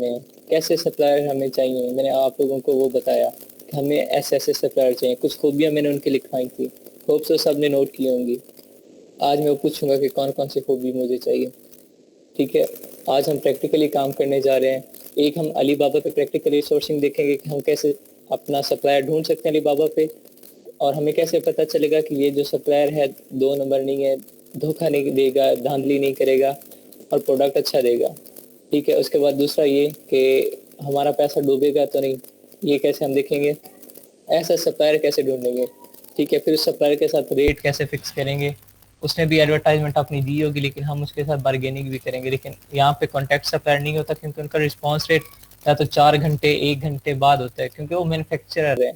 ढूंढने हैं, कैसे सप्लायर हमें चाहिए। मैंने आप लोगों को वो बताया कि हमें ऐसे सप्लायर चाहिए, कुछ खूबियाँ मैंने उनकी लिखवाई थी, होप सो सब ने नोट की होंगी। आज मैं पूछूंगा कि कौन कौन सी खूबी मुझे चाहिए। ठीक है, आज हम प्रैक्टिकली काम करने जा रहे हैं। एक हम अलीबाबा पे प्रैक्टिकली सोर्सिंग देखेंगे कि हम कैसे अपना सप्लायर ढूंढ सकते हैं अलीबाबा पे, और हमें कैसे पता चलेगा कि ये जो सप्लायर है 2 नंबर नहीं है, धोखा नहीं देगा, धांधली नहीं करेगा और प्रोडक्ट अच्छा देगा। ठीक है, उसके बाद दूसरा ये कि हमारा पैसा डूबेगा तो नहीं, ये कैसे हम देखेंगे। ऐसा सप्लायर कैसे ढूंढेंगे। ठीक है, फिर उस सप्लायर के साथ रेट कैसे फिक्स करेंगे। उसने भी एडवर्टाइजमेंट अपनी दी होगी, लेकिन हम उसके साथ बार्गेनिंग भी करेंगे। लेकिन यहाँ पे कॉन्टैक्ट सप्लायर नहीं होता, क्योंकि उनका रिस्पॉन्स रेट या तो 4 घंटे 1 घंटे बाद होता है, क्योंकि वो मैन्युफैक्चरर है।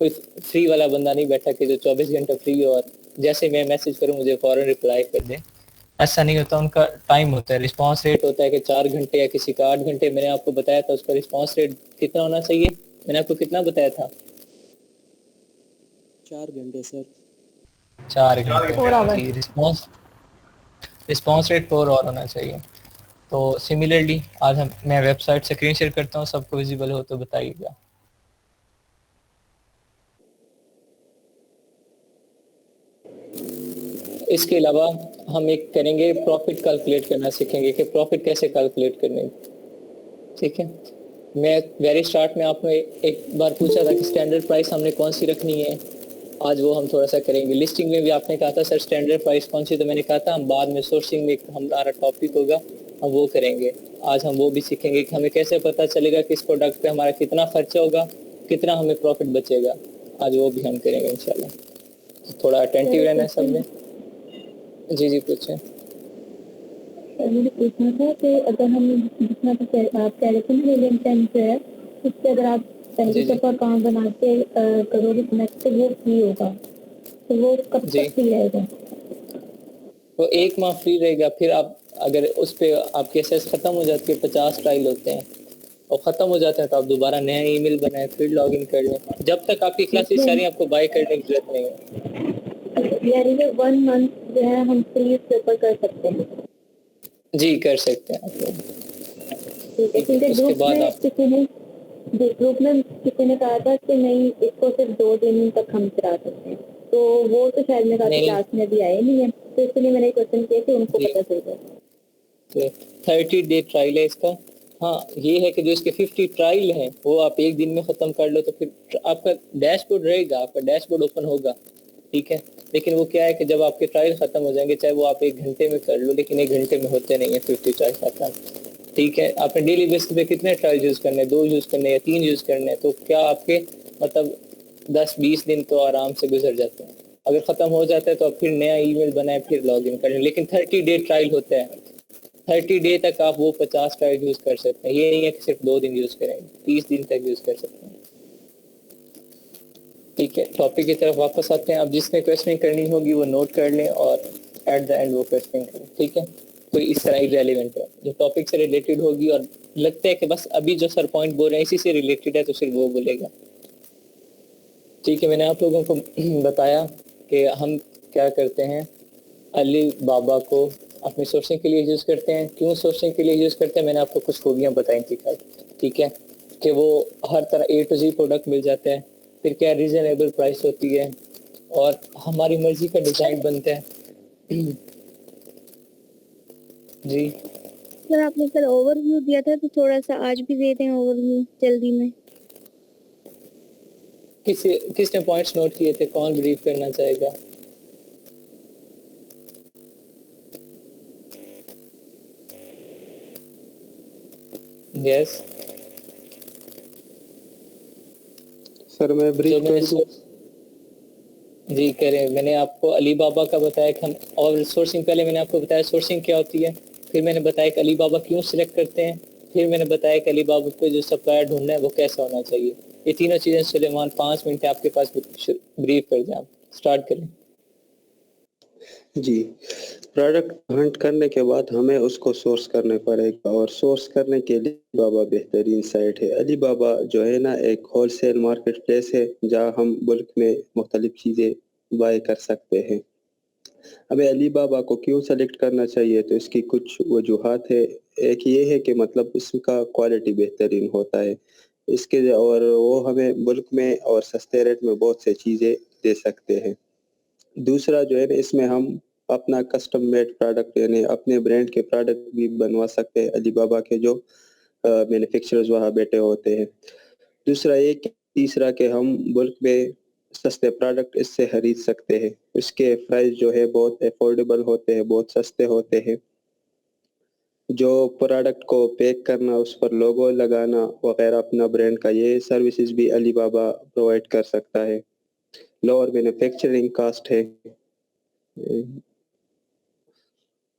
कोई फ्री वाला बंदा नहीं बैठा कि जो 24 घंटे फ्री हो और जैसे मैं मैसेज करूँ मुझे फौरन रिप्लाई कर दे। ऐसा नहीं होता, उनका टाइम होता है, रिस्पॉन्स रेट होता है कि 4 घंटे या किसी का 8 घंटे। मैंने आपको बताया था उसका रिस्पॉन्स रेट कितना होना चाहिए, मैंने आपको कितना बताया था? 4 घंटे सर। 4 घंटे। रिस्पॉन्स रेट 4 और होना चाहिए। तो सिमिलरली आज मैं वेबसाइट से स्क्रीन शेयर करता हूँ, सबको विजिबल हो तो बताइएगा। इसके अलावा हम एक करेंगे, प्रॉफिट कैलकुलेट करना सीखेंगे कि प्रॉफिट कैसे कैलकुलेट करने। ठीक है, मैं वेरी स्टार्ट में आपने एक बार पूछा था कि स्टैंडर्ड प्राइस हमने कौन सी रखनी है, आज वो हम थोड़ा सा करेंगे। लिस्टिंग में भी आपने कहा था सर स्टैंडर्ड प्राइस कौन सी, तो मैंने कहा था हम बाद में सोर्सिंग में हमारा टॉपिक होगा, हम वो करेंगे। आज हम वो भी सीखेंगे कि हमें कैसे पता चलेगा कि इस प्रोडक्ट पे हमारा कितना खर्चा होगा, कितना हमें प्रॉफिट बचेगा। आज वो भी हम करेंगे इंशाल्लाह। थोड़ा अटेंटिव रहना है सब में। जी जी पूछें। मुझे पूछना था कि अगर हम जितना तो आप कह रहे थे ना मिलियन टाइम जो है, उससे अगर आप पहली दफा अकाउंट बना के करोगे कनेक्ट तो वो फ्री होगा, तो वो कब तक फ्री रहेगा? वो 1 माह फ्री रहेगा। फिर आप अगर उस पे आपकी एसेस खत्म हो जाती है, 50 ट्रायल होते हैं और खत्म हो जाता है, तो आप दोबारा नया ईमेल बनाए फिर लॉगिन कर लें। जब तक आपकी क्लासेस सारी आपको बाय करने की जरूरत नहीं है। यानी कि 1 मंथ जो है हम फ्री उसके ऊपर कर सकते हैं? जी कर सकते हैं आप लोग। ठीक है, क्योंकि ग्रुप में किसी ने कहा था कि नहीं इसको सिर्फ 2 दिन तक हम चला सकते हैं, तो वो तो शायद मेरे पास क्लास में भी आए नहीं है, तो इसलिए मैंने क्वेश्चन किया कि उनको पता चल जाए। 30 डे ट्रायल है इसका। हाँ ये है कि जो इसके 50 ट्रायल हैं वो आप एक दिन में खत्म कर लो, तो फिर आपका डैशबोर्ड रहेगा, आपका डैशबोर्ड ओपन होगा। ठीक है, लेकिन वो क्या है कि जब आपके ट्रायल खत्म हो जाएंगे, चाहे वो आप 1 घंटे में कर लो, लेकिन 1 घंटे में होते नहीं है 50 ट्रायल खत्म। ठीक है, आपने डेली बेसिस पे कितने ट्रायल यूज करने, 2 यूज करने या 3 यूज करने, तो क्या आपके मतलब 10-20 दिन तो आराम से गुजर जाते हैं। अगर खत्म हो जाता है तो आप फिर नया ईमेल बनाए फिर लॉगिन करें, लेकिन 30 डे ट्रायल होता है। 30 डे तक आप वो 50 ट्रायल यूज कर सकते हैं। ये नहीं है कि सिर्फ 2 दिन यूज करेंगे, 30 दिन तक यूज कर सकते हैं। ठीक है, टॉपिक की तरफ वापस आते हैं। अब जिसने क्वेश्चनिंग करनी होगी वो नोट कर लें और एट द एंड वो क्वेश्चनिंग करें। ठीक है, कोई इस तरह इरेलीवेंट है जो टॉपिक से रिलेटेड होगी और लगता है कि बस अभी जो सर पॉइंट बोल रहे हैं इसी से रिलेटेड है, तो सिर्फ वो बोलेगा। ठीक है, मैंने आप लोगों को बताया कि हम क्या करते हैं, अली बाबा को अपनी सोर्सिंग के लिए यूज़ करते हैं। क्यों सोर्सिंग के लिए यूज़ करते हैं, मैंने आपको कुछ खूबियाँ बताई थी कल। ठीक है, कि वो हर तरह A to Z प्रोडक्ट मिल जाता है, फिर क्या रीजनेबल प्राइस होती है और हमारी मर्जी का डिज़ाइन बनता है। जी सर आपने कल ओवरव्यू दिया था, तो थोड़ा सा आज भी दे दें ओवरव्यू जल्दी में। किसने पॉइंट्स नोट किए थे, कौन ब्रीफ करना चाहेगा? यस सर मैं ब्रीफ कर दूं? जी करें। मैंने आपको अली बाबा का बताया कि हम, और सोर्सिंग पहले मैंने आपको बताया सोर्सिंग क्या होती है, फिर मैंने बताया कि अली बाबा क्यों सिलेक्ट करते हैं, फिर मैंने बताया कि अली बाबा पे जो सप्लायर ढूंढना है वो कैसा होना चाहिए। ये तीनों चीज़ें सुलेमान 5 मिनट आपके पास, ब्रीफ कर दें। आप स्टार्ट करें। जी, प्रोडक्ट हंट करने के बाद हमें उसको सोर्स करने पड़ेगा, और सोर्स करने के लिए बाबा बेहतरीन साइट है। अली बाबा जो है ना एक होलसेल मार्केट प्लेस है, जहाँ हम बल्क में मुख्तलिफ चीज़ें बाय कर सकते हैं। हमें अली बाबा को क्यों सेलेक्ट करना चाहिए, तो इसकी कुछ वजूहात है। एक ये है कि मतलब इसका क्वालिटी बेहतरीन होता है, इसके और वो हमें मुल्क में और सस्ते रेट में बहुत से चीज़ें दे सकते हैं। दूसरा जो है ना, इसमें हम अपना कस्टम मेड प्रोडक्ट यानी अपने ब्रांड के प्रोडक्ट भी बनवा सकते हैं, अली बाबा के जो मैन्युफैक्चरर्स वहाँ बैठे होते हैं। दूसरा ये कि तीसरा कि हम मुल्क में सस्ते प्रोडक्ट इससे खरीद सकते हैं। इसके प्राइस जो है बहुत अफोर्डेबल होते हैं, बहुत सस्ते होते हैं। जो प्रोडक्ट को पैक करना, उस पर लोगो लगाना वगैरह अपना ब्रांड का, ये सर्विसेज भी अली बाबा प्रोवाइड कर सकता है। लोअर मैन्युफैक्चरिंग कॉस्ट है।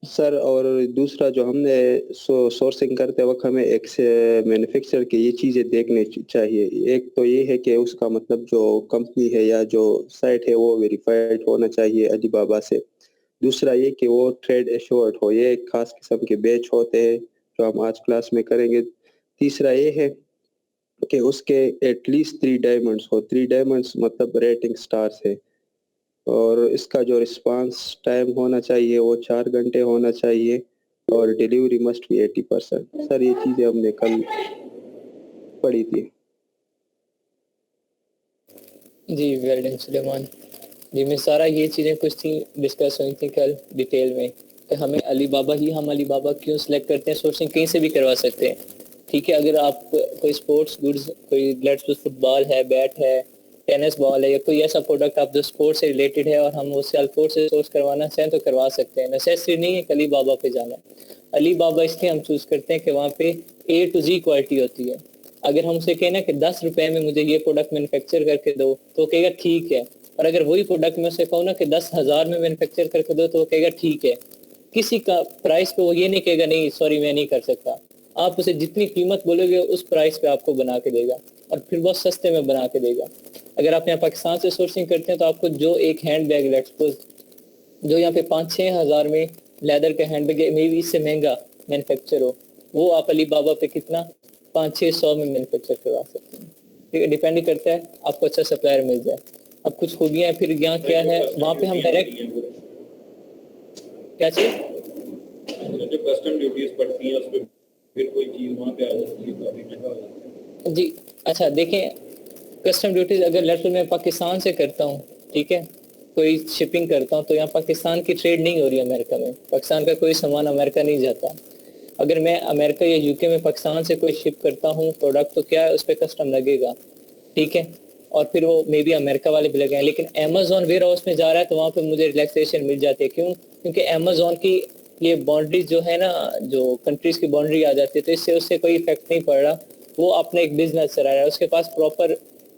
सर और दूसरा जो हमने सोर्सिंग करते वक्त हमें एक से मैन्युफैक्चरर की ये चीज़ें देखनी चाहिए। एक तो ये है कि उसका मतलब जो कंपनी है या जो साइट है वो वेरीफाइड होना चाहिए अली बाबा से। दूसरा ये कि वो ट्रेड एश्योर्ड हो, ये एक खास किस्म के बैच होते हैं जो हम आज क्लास में करेंगे। तीसरा ये है कि उसके एटलीस्ट 3 डायमंड्स हो, 3 डायमंड्स मतलब रेटिंग स्टार्स है। और इसका जो रिस्पांस टाइम होना चाहिए वो 4 घंटे होना चाहिए और डिलीवरी मस्ट बी 80%। सर ये चीज़ें हमने कल पढ़ी थी। जी वेल डन सुलेमान जी। मैं सारा ये चीज़ें कुछ थी डिस्कस हुई थी कल डिटेल में कि हमें अली बाबा ही हम अली बाबा क्यों सिलेक्ट करते हैं। सोर्सिंग कहीं से भी करवा सकते हैं, ठीक है। अगर आप कोई स्पोर्ट्स गुड्स, कोई लेट्स फुटबॉल है, बैट है, टेनिस बॉल है, या कोई ऐसा प्रोडक्ट आप जो स्पोर्ट्स से रिलेटेड है और हम उससे अल्फोर्स से सोर्स करवाना चाहें तो करवा सकते हैं। नेसेसरी नहीं है कि अली बाबा पे जाना। अली बाबा इसलिए हम चूज करते हैं कि वहाँ पे ए टू जी क्वालिटी होती है। अगर हम उसे कहें ना कि 10 रुपए में मुझे ये प्रोडक्ट मैन्युफैक्चर करके दो तो वो कहेगा ठीक है। और अगर वही प्रोडक्ट मैं उसे कहूँ ना कि 10,000 में मैन्युफैक्चर करके दो तो वो कहेगा ठीक है। किसी का प्राइस पे वो ये नहीं कहेगा नहीं सॉरी मैं नहीं कर सकता। आप उसे जितनी कीमत बोलोगे उस प्राइस पे आपको बना के देगा, और फिर बहुत सस्ते में बना के देगा। अगर आप यहाँ पाकिस्तान से सोर्सिंग करते हैं तो आपको जो एक हैंड बैग लेट्स सपोज जो यहाँ पे 5-6 हज़ार में लेदर का हैंड बैग मे भी इससे महंगा मैन्युफैक्चर हो, वो आप अली बाबा पे कितना 500-600 में मैन्युफैक्चर करवा सकते हैं। ठीक है, डिपेंड करता है आपको अच्छा सप्लायर मिल जाए। अब कुछ खूबियाँ फिर यहाँ क्या है, वहाँ पे हम डायरेक्ट क्या चीज़ जो कस्टम ड्यूटीज पड़ती हैं उस पर फिर कोई चीज़ वहाँ पे आ जाती है तो काफ़ी महंगा हो जाता है। जी। अच्छा देखें, कस्टम ड्यूटीज अगर लेटर मैं पाकिस्तान से करता हूँ, ठीक है, कोई शिपिंग करता हूँ तो यहाँ पाकिस्तान की ट्रेड नहीं हो रही अमेरिका में, पाकिस्तान का कोई सामान अमेरिका नहीं जाता। अगर मैं अमेरिका या यूके में पाकिस्तान से कोई शिप करता हूँ प्रोडक्ट तो क्या है उस पर कस्टम लगेगा, ठीक है। और फिर वो मे बी अमेरिका वाले भी लगाएं, लेकिन अमेजोन वेयर हाउस में जा रहा है तो वहाँ पे मुझे रिलैक्सेशन मिल जाती है। क्यों? क्योंकि अमेजोन की ये बाउंड्रीज जो है ना, जो कंट्रीज की बाउंड्री आ जाती है, तो इससे उससे कोई इफेक्ट नहीं पड़ रहा। वो अपना एक बिजनेस चला रहा है, उसके पास प्रॉपर,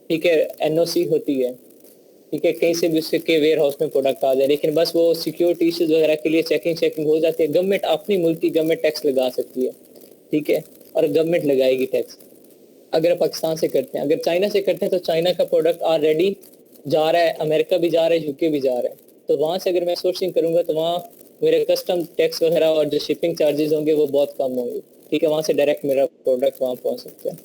ठीक है, एनओसी होती है, ठीक है, कहीं से भी उसके वेयर हाउस में प्रोडक्ट आ जाए। लेकिन बस वो सिक्योरिटी इश्यूज वगैरह के लिए चेकिंग हो जाती है। गवर्नमेंट अपनी मुल्क की गवर्नमेंट टैक्स लगा सकती है, ठीक है, और गवर्नमेंट लगाएगी टैक्स। अगर पाकिस्तान से करते हैं, अगर चाइना से करते हैं तो चाइना का प्रोडक्ट ऑलरेडी जा रहा है, अमेरिका भी जा रहा है, यूके भी जा रहा है। तो वहाँ से अगर मैं सोर्सिंग करूंगा तो वहाँ मेरे कस्टम टैक्स वगैरह और जो शिपिंग चार्जेस होंगे वो बहुत कम होंगे, ठीक है। वहाँ से डायरेक्ट मेरा प्रोडक्ट वहाँ पहुँच सकता है,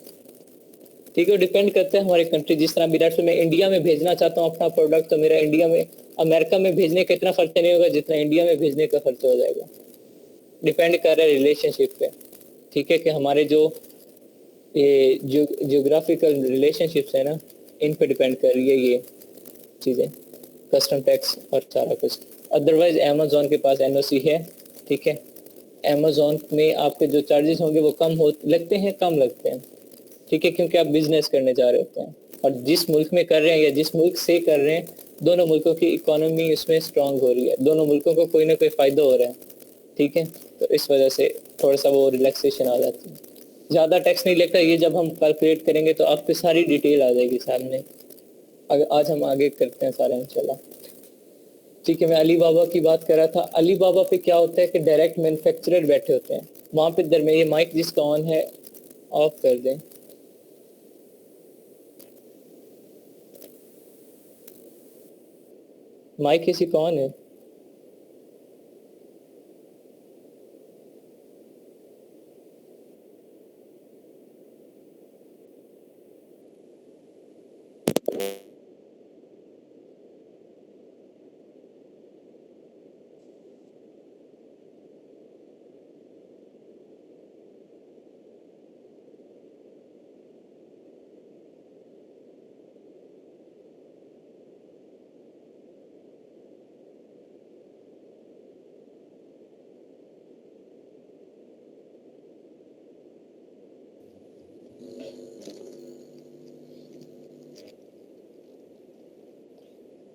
ठीक है। डिपेंड करता है हमारी कंट्री, जिस तरह विराट से मैं इंडिया में भेजना चाहता हूँ अपना प्रोडक्ट, तो मेरा इंडिया में अमेरिका में भेजने का इतना खर्चा नहीं होगा जितना इंडिया में भेजने का खर्चा हो जाएगा। डिपेंड कर रहा है रिलेशनशिप पे, ठीक है, कि हमारे जो ये जियोग्राफिकल रिलेशनशिप्स है ना, इन पे डिपेंड कर रही है ये चीज़ें, कस्टम टैक्स और सारा कुछ। अदरवाइज अमेजोन के पास एनओसी है, ठीक है। अमेजोन में आपके जो चार्जेस होंगे वो कम लगते हैं, ठीक है, क्योंकि आप बिजनेस करने जा रहे होते हैं। और जिस मुल्क में कर रहे हैं या जिस मुल्क से कर रहे हैं, दोनों मुल्कों की इकोनॉमी इसमें स्ट्रांग हो रही है, दोनों मुल्कों को कोई ना कोई फ़ायदा हो रहा है, ठीक है। तो इस वजह से थोड़ा सा वो रिलैक्सेशन आ जाती है। ज़्यादा टैक्स नहीं लगता, ये जब हम कैलकुलेट करेंगे तो आपको सारी डिटेल आ जाएगी सामने। अगर आज हम आगे करते हैं सारा इंशाल्लाह, ठीक है। मैं अली बाबा की बात कर रहा था। अली बाबा पे क्या होता है कि डायरेक्ट मैन्युफैक्चरर बैठे होते हैं वहाँ पे। दरमियान ये माइक जिसका ऑन है ऑफ कर दें। माइक किसी का ऑन है?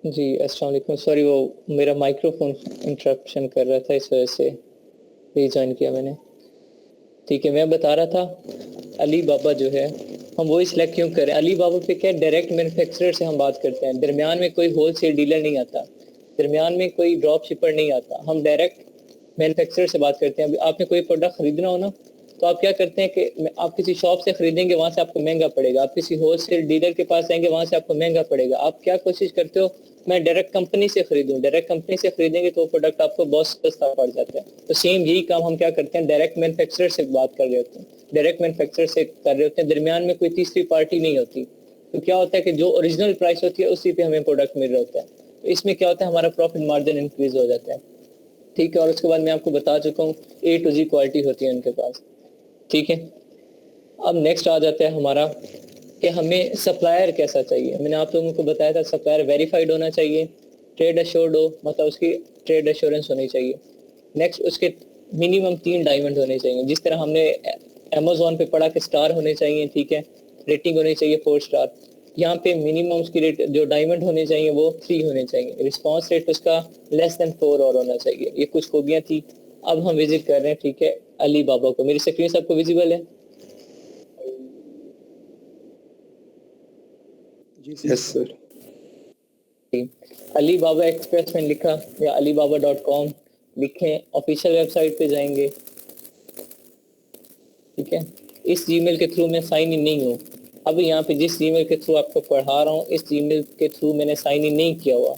जी अस्सलाम वालेकुम, सॉरी वो मेरा माइक्रोफोन इंटरप्शन कर रहा था, इस वजह से रीजॉइन किया मैंने। ठीक है, मैं बता रहा था अली बाबा जो है हम वही सिलेक्ट क्यों करें। अली बाबा पे क्या डायरेक्ट मैन्युफैक्चरर से हम बात करते हैं, दरमियान में कोई होलसेल डीलर नहीं आता, दरमियान में कोई ड्रॉप शिपर नहीं आता, हम डायरेक्ट मैन्युफैक्चरर से बात करते हैं। अभी आपने कोई प्रोडक्ट खरीदना हो ना, तो आप क्या करते हैं कि आप किसी शॉप से खरीदेंगे, वहां से आपको महंगा पड़ेगा, आप किसी होलसेल डीलर के पास जाएंगे, वहां से आपको महंगा पड़ेगा। आप क्या कोशिश करते हो, मैं डायरेक्ट कंपनी से खरीदूं, डायरेक्ट कंपनी से खरीदेंगे तो प्रोडक्ट आपको बहुत सस्ता पड़ जाता है। तो सेम यही काम हम क्या करते हैं, डायरेक्ट मैन्युफैक्चरर से बात कर रहे होते हैं, डायरेक्ट मैन्युफैक्चरर से कर रहे होते हैं, दरमियान में कोई तीसरी पार्टी नहीं होती। तो क्या होता है कि जो ओरिजिनल प्राइस होती है उसी पे हमें प्रोडक्ट मिल रहा होता है, तो इसमें क्या होता है, हमारा प्रॉफिट मार्जिन इंक्रीज हो जाता है। ठीक है, और उसके बाद मैं आपको बता चुका हूँ A to Z क्वालिटी होती है उनके पास। ठीक है, अब नेक्स्ट आ जाता है हमारा कि हमें सप्लायर कैसा चाहिए। मैंने आप लोगों को बताया था सप्लायर वेरीफाइड होना चाहिए, ट्रेड अश्योर्ड हो, मतलब उसकी ट्रेड अश्योरेंस होनी चाहिए। नेक्स्ट उसके मिनिमम 3 डायमंड होने चाहिए, जिस तरह हमने अमेजोन पे पढ़ा कि स्टार होने चाहिए। ठीक है, रेटिंग होनी चाहिए 4 स्टार। यहाँ पे मिनिमम उसकी रेट जो डायमंड होने चाहिए वो 3 होने चाहिए, रिस्पांस रेट उसका लेस देन 4 और होना चाहिए। ये कुछ खूबियाँ थी। अब हम विजिट कर रहे हैं, ठीक है, अली बाबा को। मेरी स्क्रीन सबको विजिबल है? Yes sir. Alibaba express में लिखा या alibaba.com लिखें, ऑफिशियल वेबसाइट पे जाएंगे। ठीक है, इस जीमेल के थ्रू मैं साइन इन नहीं हूँ। अब यहाँ पे जिस जीमेल के थ्रू आपको पढ़ा रहा हूँ, इस जीमेल के थ्रू मैंने साइन इन नहीं किया हुआ।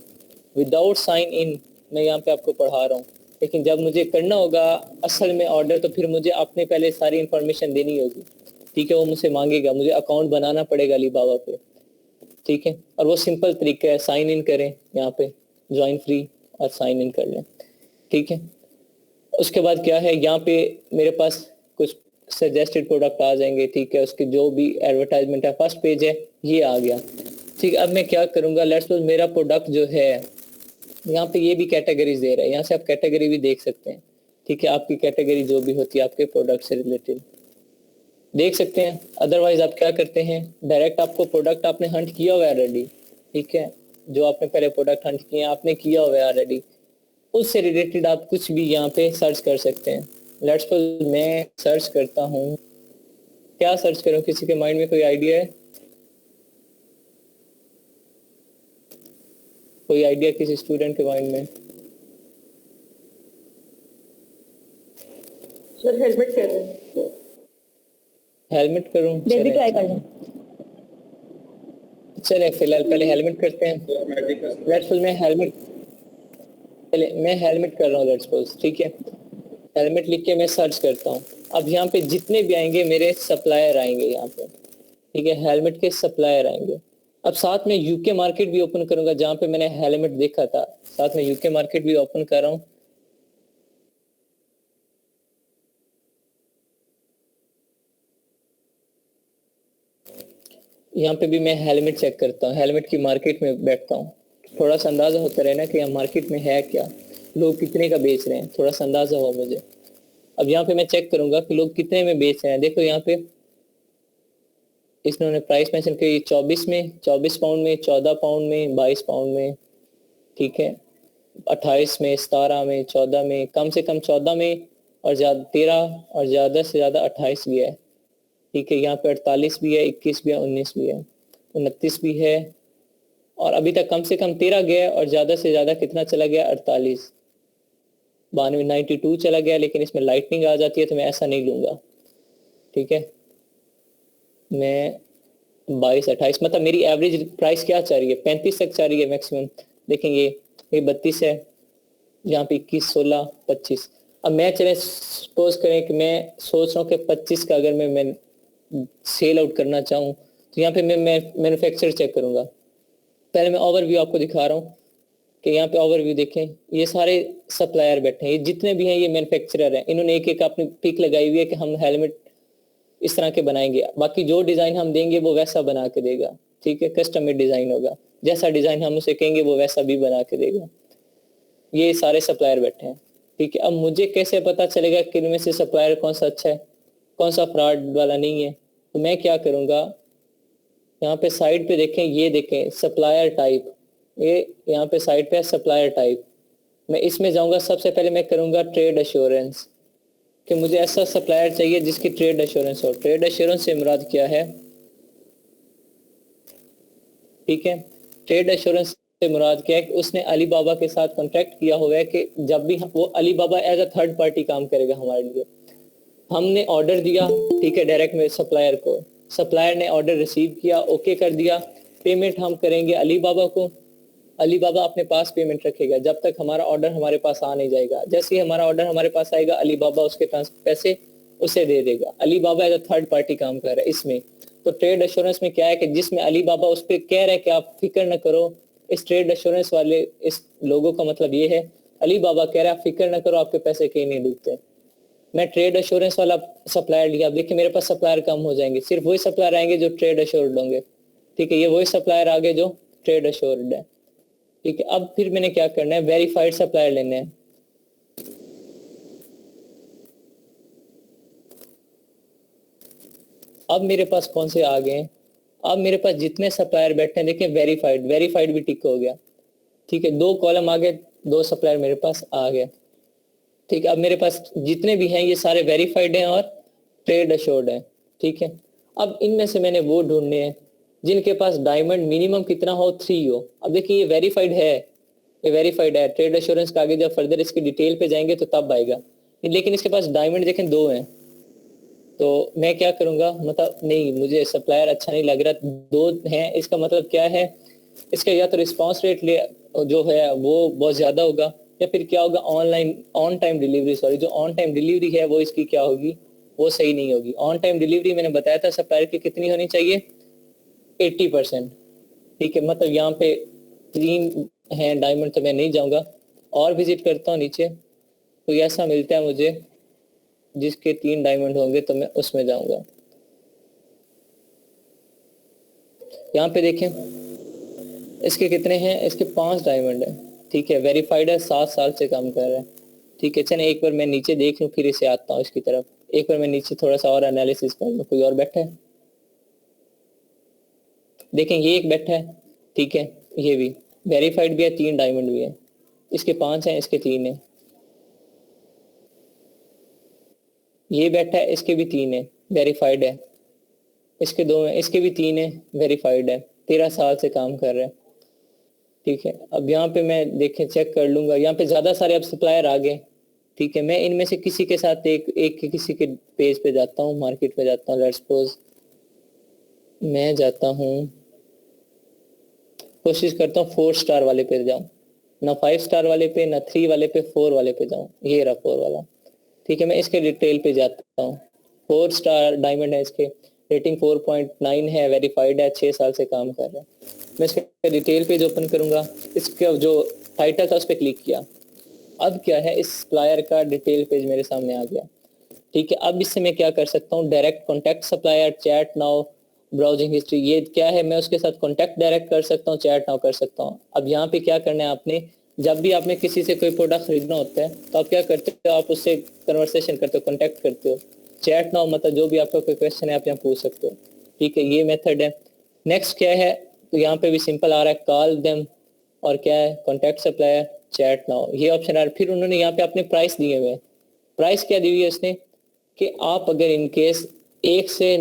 विदाउट साइन इन मैं यहाँ पे आपको पढ़ा रहा हूँ, लेकिन जब मुझे करना होगा असल में ऑर्डर, तो फिर मुझे आपने पहले सारी इंफॉर्मेशन देनी होगी। ठीक है, वो मुझसे मांगेगा, मुझे अकाउंट बनाना पड़ेगा अली बाबा पे। ठीक है, और वो सिंपल तरीका है, साइन इन करें यहाँ पे, ज्वाइन फ्री और साइन इन कर लें। ठीक है, उसके बाद क्या है, यहाँ पे मेरे पास कुछ सजेस्टेड प्रोडक्ट आ जाएंगे। ठीक है, उसकी जो भी एडवर्टाइजमेंट है, फर्स्ट पेज है, ये आ गया। ठीक है, अब मैं क्या करूँगा, लेट्स सपोज मेरा प्रोडक्ट जो है, यहाँ पे ये भी कैटेगरीज दे रहा है, यहाँ से आप कैटेगरी भी देख सकते हैं। ठीक है, आपकी कैटेगरी जो भी होती है आपके प्रोडक्ट से रिलेटेड देख सकते हैं। अदरवाइज आप क्या करते हैं, डायरेक्ट आपको प्रोडक्ट आपने हंट किया हुआ है ऑलरेडी। ठीक है, जो आपने पहले प्रोडक्ट हंट किए आपने किया हुआ है ऑलरेडी, उससे रिलेटेड आप कुछ भी यहाँ पे सर्च कर सकते हैं। लेट्स सपोज मैं सर्च करता हूँ, क्या सर्च करूँ, किसी के माइंड में कोई आइडिया है? कोई आइडिया किसी स्टूडेंट के माइंड में? सर हेलमेट कर रहे हैं, हेलमेट करूँ? बेबी ट्राई कर लें। चले फिलहाल पहले हेलमेट करते हैं। लेट्स सपोज मैं हेलमेट कर रहा हूँ, लेट्स सपोज। ठीक है, हेलमेट लिख के मैं सर्च करता हूँ। अब यहाँ पे जितने भी आएंगे मेरे सप्लायर आएंगे यहाँ पे। ठीक है, हेलमेट के सप्लायर आएंगे। अब साथ में यूके मार्केट भी ओपन करूंगा, जहाँ पे मैंने हेलमेट देखा था, साथ में यूके मार्केट भी ओपन कर रहा हूँ। यहाँ पे भी मैं हेलमेट चेक करता हूँ, हेलमेट की मार्केट में बैठता हूँ, थोड़ा सा अंदाजा होता रहे ना कि यहाँ मार्केट में है क्या, लोग कितने का बेच रहे हैं, थोड़ा सा अंदाजा हो मुझे। अब यहाँ पे मैं चेक करूंगा कि लोग कितने में बेच रहे हैं। देखो यहाँ पे इसने प्राइस मेंशन की 24 में, 24 पाउंड में, 14 पाउंड में, 22 पाउंड में। ठीक है, 28 में, 17 में, 14 में, कम से कम 14 में, और ज्यादा 13, और ज्यादा से ज्यादा 28 भी है। ठीक है, यहाँ पे 48 भी है, 21 भी है, 19 भी है, 29 भी है, और अभी तक कम से कम 13 गया है, और ज्यादा से ज्यादा कितना चला गया, 48, 92, 92 चला गया। लेकिन इसमें लाइटनिंग आ जाती है तो मैं ऐसा नहीं लूंगा। ठीक है, मैं 22, 28, मतलब मेरी एवरेज प्राइस क्या चाह रही है, 35 तक चाह रही है मैक्सिमम। देखेंगे ये 32 है, यहाँ पे 21, 16, 25। अब मैं चले सपोज करें कि मैं सोच रहा हूँ कि 25 का अगर मैं सेल आउट करना चाहूँ, तो यहाँ पे मैं मैन्युफैक्चर चेक करूंगा। पहले मैं ओवरव्यू आपको दिखा रहा हूँ कि यहाँ पे ओवरव्यू देखें, ये सारे सप्लायर बैठे हैं, ये जितने भी हैं ये मैन्युफैक्चरर हैं। इन्होंने एक एक अपनी पिक लगाई हुई है कि हम हेलमेट इस तरह के बनाएंगे, बाकी जो डिजाइन हम देंगे वो वैसा बना के देगा। ठीक है, कस्टम मेड डिजाइन होगा, जैसा डिजाइन हम उसे कहेंगे वो वैसा भी बना के देगा। ये सारे सप्लायर बैठे हैं। ठीक है, अब मुझे कैसे पता चलेगा कि इनमें से सप्लायर कौन सा अच्छा है, कौन सा फ्रॉड वाला नहीं है? तो मैं क्या करूँगा, यहाँ पे साइड पे देखें, ये देखें सप्लायर टाइप, ये यहाँ पे साइड पे है सप्लायर टाइप। मैं इसमें जाऊँगा, सबसे पहले मैं करूँगा ट्रेड एश्योरेंस, कि मुझे ऐसा सप्लायर चाहिए जिसकी ट्रेड एश्योरेंस हो। ट्रेड एश्योरेंस से मुराद क्या है, ठीक है, ट्रेड एश्योरेंस से मुराद क्या है कि उसने अली बाबा के साथ कॉन्ट्रैक्ट किया हुआ है कि जब भी वो अली बाबा एज अ थर्ड पार्टी काम करेगा हमारे लिए। हमने ऑर्डर दिया, ठीक है, डायरेक्ट में सप्लायर को, सप्लायर ने ऑर्डर रिसीव किया, ओके कर दिया, पेमेंट हम करेंगे अली बाबा को, अली बाबा अपने पास पेमेंट रखेगा जब तक हमारा ऑर्डर हमारे पास आ नहीं जाएगा। जैसे ही हमारा ऑर्डर हमारे पास आएगा, अली बाबा उसके पैसे उसे दे देगा। अली बाबा एज अ थर्ड पार्टी काम कर रहा है इसमें। तो ट्रेड एश्योरेंस में क्या है कि जिसमें अली बाबा उस पर कह रहा है कि आप फिक्र न करो, इस ट्रेड एश्योरेंस वाले इस लोगों का मतलब ये है, अली बाबा कह रहा है आप फिक्र न करो, आपके पैसे कहीं नहीं डूबते। मैं ट्रेड एश्योरेंस वाला सप्लायर लिया, अब देखिए मेरे पास सप्लायर कम हो जाएंगे, सिर्फ वही सप्लायर आएंगे जो ट्रेड एश्योर्ड होंगे, ठीक है, ये वही सप्लायर आगे जो ट्रेड एश्योर्ड है, ठीक है। अब फिर मैंने क्या करना है, वेरीफाइड सप्लायर लेने हैं। अब मेरे पास कौन से आ गए, अब मेरे पास जितने सप्लायर बैठे हैं देखिए, वेरीफाइड, वेरीफाइड भी टिक हो गया, ठीक है, 2 कॉलम आ गए, 2 सप्लायर मेरे पास आ गए, ठीक है। अब मेरे पास जितने भी हैं ये सारे वेरीफाइड हैं और ट्रेड एश्योर्ड हैं, ठीक है। अब इनमें से मैंने वो ढूंढने हैं जिनके पास डायमंड मिनिमम कितना हो, 3 हो। अब देखिए ये वेरीफाइड है, ये वेरीफाइड है, ट्रेड एश्योरेंस का आगे जब फर्दर इसकी डिटेल पे जाएंगे तो तब आएगा, लेकिन इसके पास डायमंड देखें 2 हैं। तो मैं क्या करूंगा, मतलब नहीं, मुझे सप्लायर अच्छा नहीं लग रहा, 2 हैं, इसका मतलब क्या है, इसका या तो रिस्पांस रेट जो है वो बहुत ज्यादा होगा, या फिर क्या होगा, ऑन टाइम डिलीवरी, सॉरी, जो ऑन टाइम डिलीवरी है वो इसकी क्या होगी, वो सही नहीं होगी। ऑन टाइम डिलीवरी मैंने बताया था सप्लायर की कितनी होनी चाहिए, 80%, ठीक है। मतलब यहाँ पे 3 हैं डायमंड, तो मैं नहीं जाऊंगा, और विजिट करता हूँ नीचे, तो ऐसा मिलता है मुझे जिसके 3 डायमंड होंगे तो मैं उसमें जाऊंगा। यहाँ पे देखें इसके कितने हैं, इसके 5 डायमंड है, ठीक है, वेरीफाइड है, 7 साल से काम कर रहा है, ठीक है। चलिए एक बार मैं नीचे देख लूँ, फिर इसे आता हूँ इसकी तरफ, एक बार मैं नीचे थोड़ा सा और एनालिसिस कर लूँ। कोई और बैठा है, देखें ये एक बैठा है, ठीक है, ये भी वेरीफाइड भी है, 3 डायमंड भी है, इसके 5 हैं, इसके 3 है, ये बैठा है, इसके भी 3 है, वेरीफाइड है, इसके 2 हैं, इसके भी 3 है, वेरीफाइड है, 13 साल से काम कर रहे हैं, ठीक है। अब यहाँ पे मैं देखें चेक कर लूंगा, यहाँ पे ज्यादा सारे अब सप्लायर आ गए, ठीक है। मैं इनमें से किसी के साथ एक किसी के पेज पे जाता हूँ, मार्केट पे जाता हूँ, लेट्स सपोज मैं जाता हूँ, कोशिश करता हूँ 4 स्टार वाले पे जाऊँ, ना 5 स्टार वाले पे, ना 3 वाले पे, 4 वाले पे जाऊँ, ये रहा 4 वाला, ठीक है। मैं इसके डिटेल पे जाता हूँ, 4 स्टार डायमंड है, इसके रेटिंग 4.9 है, वेरीफाइड है, 6 साल से काम कर रहा है। मैं इसके डिटेल पेज ओपन करूंगा, इसका जो टाइटल था उस पर क्लिक किया, अब क्या है, इस सप्लायर का डिटेल पेज मेरे सामने आ गया, ठीक है। अब इससे मैं क्या कर सकता हूँ, direct contact supplier, chat now, browsing history, ये क्या है, मैं उसके साथ कॉन्टैक्ट डायरेक्ट कर सकता हूँ, चैट नाउ कर सकता हूँ। अब यहाँ पे क्या करना है आपने, जब भी आपने किसी से कोई प्रोडक्ट खरीदना होता है तो आप क्या करते हो, आप उससे कन्वर्सेशन करते हो, कॉन्टैक्ट करते हो। चैट नाउ मतलब जो भी आपका कोई क्वेश्चन है आप यहाँ पूछ सकते हो, ठीक है, ये मेथड है। नेक्स्ट क्या है, तो यहाँ पे भी सिंपल आ रहा है, कॉल देम, और क्या है, कॉन्टैक्ट सप्लायर, चैट नाउ, ये ऑप्शन आ रहा है। फिर उन्होंने यहाँ पे अपने प्राइस दिए हुए हैं, प्राइस क्या दी हुई है उसने, कि आप अगर इन केस एक से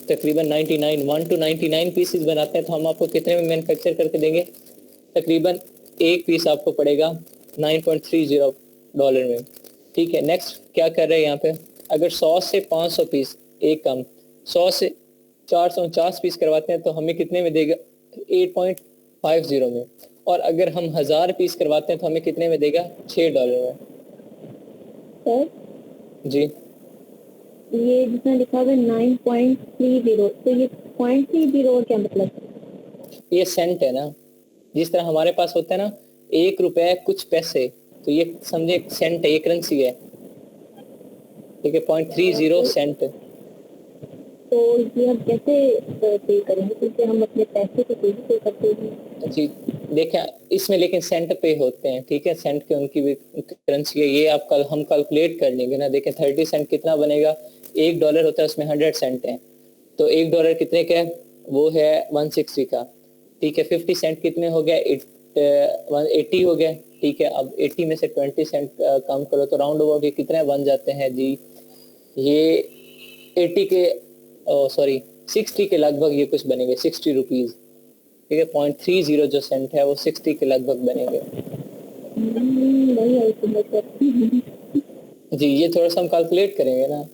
तकरीबन 99 1 to 99 पीसेस बनाते हैं तो हम आपको कितने में मैन्युफैक्चर करके देंगे, तकरीबन एक पीस आपको पड़ेगा $9.30 में, ठीक है। नेक्स्ट क्या कर रहे हैं यहाँ पे, अगर 100 से 500 पीस, एक कम 100 से 449 पीस करवाते हैं तो हमें कितने में देगा, 8.50 में, और अगर हम 1000 पीस करवाते हैं तो हमें कितने में देगा, $6 में। सर जी, ये जिसमें लिखा हुआ है 9.30, तो ये 0.30 क्या मतलब, ये सेंट है ना, जिस तरह हमारे पास होता है ना 1 रुपए कुछ पैसे, तो ये समझे सेंट है, ये करेंसी है, ठीक है, 0.30 सेंट। तो ये हम कैसे पे करेंगे, क्योंकि हम अपने पैसे तो पे पे करते हैं। जी देखें इसमें लेकिन सेंट पे होते हैं, ठीक है, सेंट के उनकी भी करेंसी है, ये आप कल हम कैलकुलेट कर लेंगे ना। देखें 30 सेंट कितना बनेगा, $1 होता है उसमें 100 सेंट है, तो $1 कितने का है? वो है 160 का, ठीक है। 50 सेंट कितने हो गया? 180 हो गया, ठीक है। अब 80 में से 20 सेंट कम करो तो राउंड अबाउट ये कितने बन जाते हैं जी? ये 80 के सॉरी 60 के लगभग ये कुछ बनेंगे, 60 रुपीज, ठीक है। 0.30 जो सेंट है वो 60 के लगभग बनेंगे। वही है इसमें जी ये थोड़ा सा हम कैलकुलेट करेंगे ना,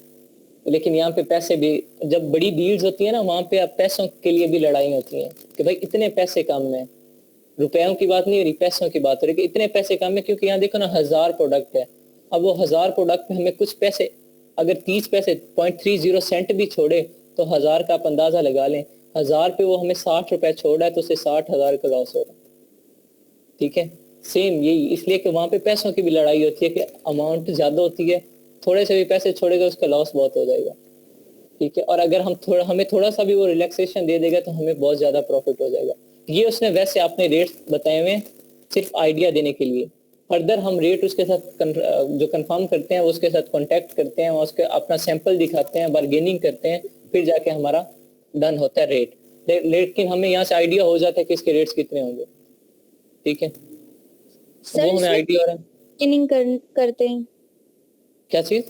लेकिन यहाँ पे पैसे भी, जब बड़ी डील्स होती है ना वहाँ पे आप पैसों के लिए भी लड़ाई होती है कि भाई इतने पैसे कम है। रुपयों की बात नहीं हो रही, पैसों की बात हो रही कि इतने पैसे कम है, क्योंकि यहाँ देखो ना 1000 प्रोडक्ट है। अब वो 1000 प्रोडक्ट में हमें कुछ पैसे, अगर 30 पैसे 0.30 सेंट भी छोड़े तो 1000 का आप अंदाजा लगा लें, 1000 पे वो हमें 60 रुपए छोड़ रहा है तो उसे 60,000 का लॉस हो रहा है, ठीक है। सेम यही, इसलिए कि वहां पे पैसों की भी लड़ाई होती है कि अमाउंट ज्यादा होती है, थोड़े से भी पैसे छोड़ेगा उसका लॉस बहुत हो जाएगा, ठीक है। और अगर हमें थोड़ा सा भी वो रिलैक्सेशन दे देगा तो हमें बहुत ज्यादा प्रॉफिट हो जाएगा। ये उसने वैसे आपने रेट्स बताए हुए सिर्फ आइडिया देने के लिए। फर्दर हम रेट उसके साथ जो कंफर्म करते हैं वो उसके साथ कांटेक्ट करते हैं, उसके अपना सैंपल दिखाते हैं, बार्गेनिंग करते हैं, फिर जाके हमारा डन होता है रेट। लेकिन हमें यहाँ से आइडिया हो जाता है कि इसके रेट्स कितने होंगे, ठीक है। सर वो हमें आइडिया हो रहा है। बार्गेनिंग करते हैं क्या चीज?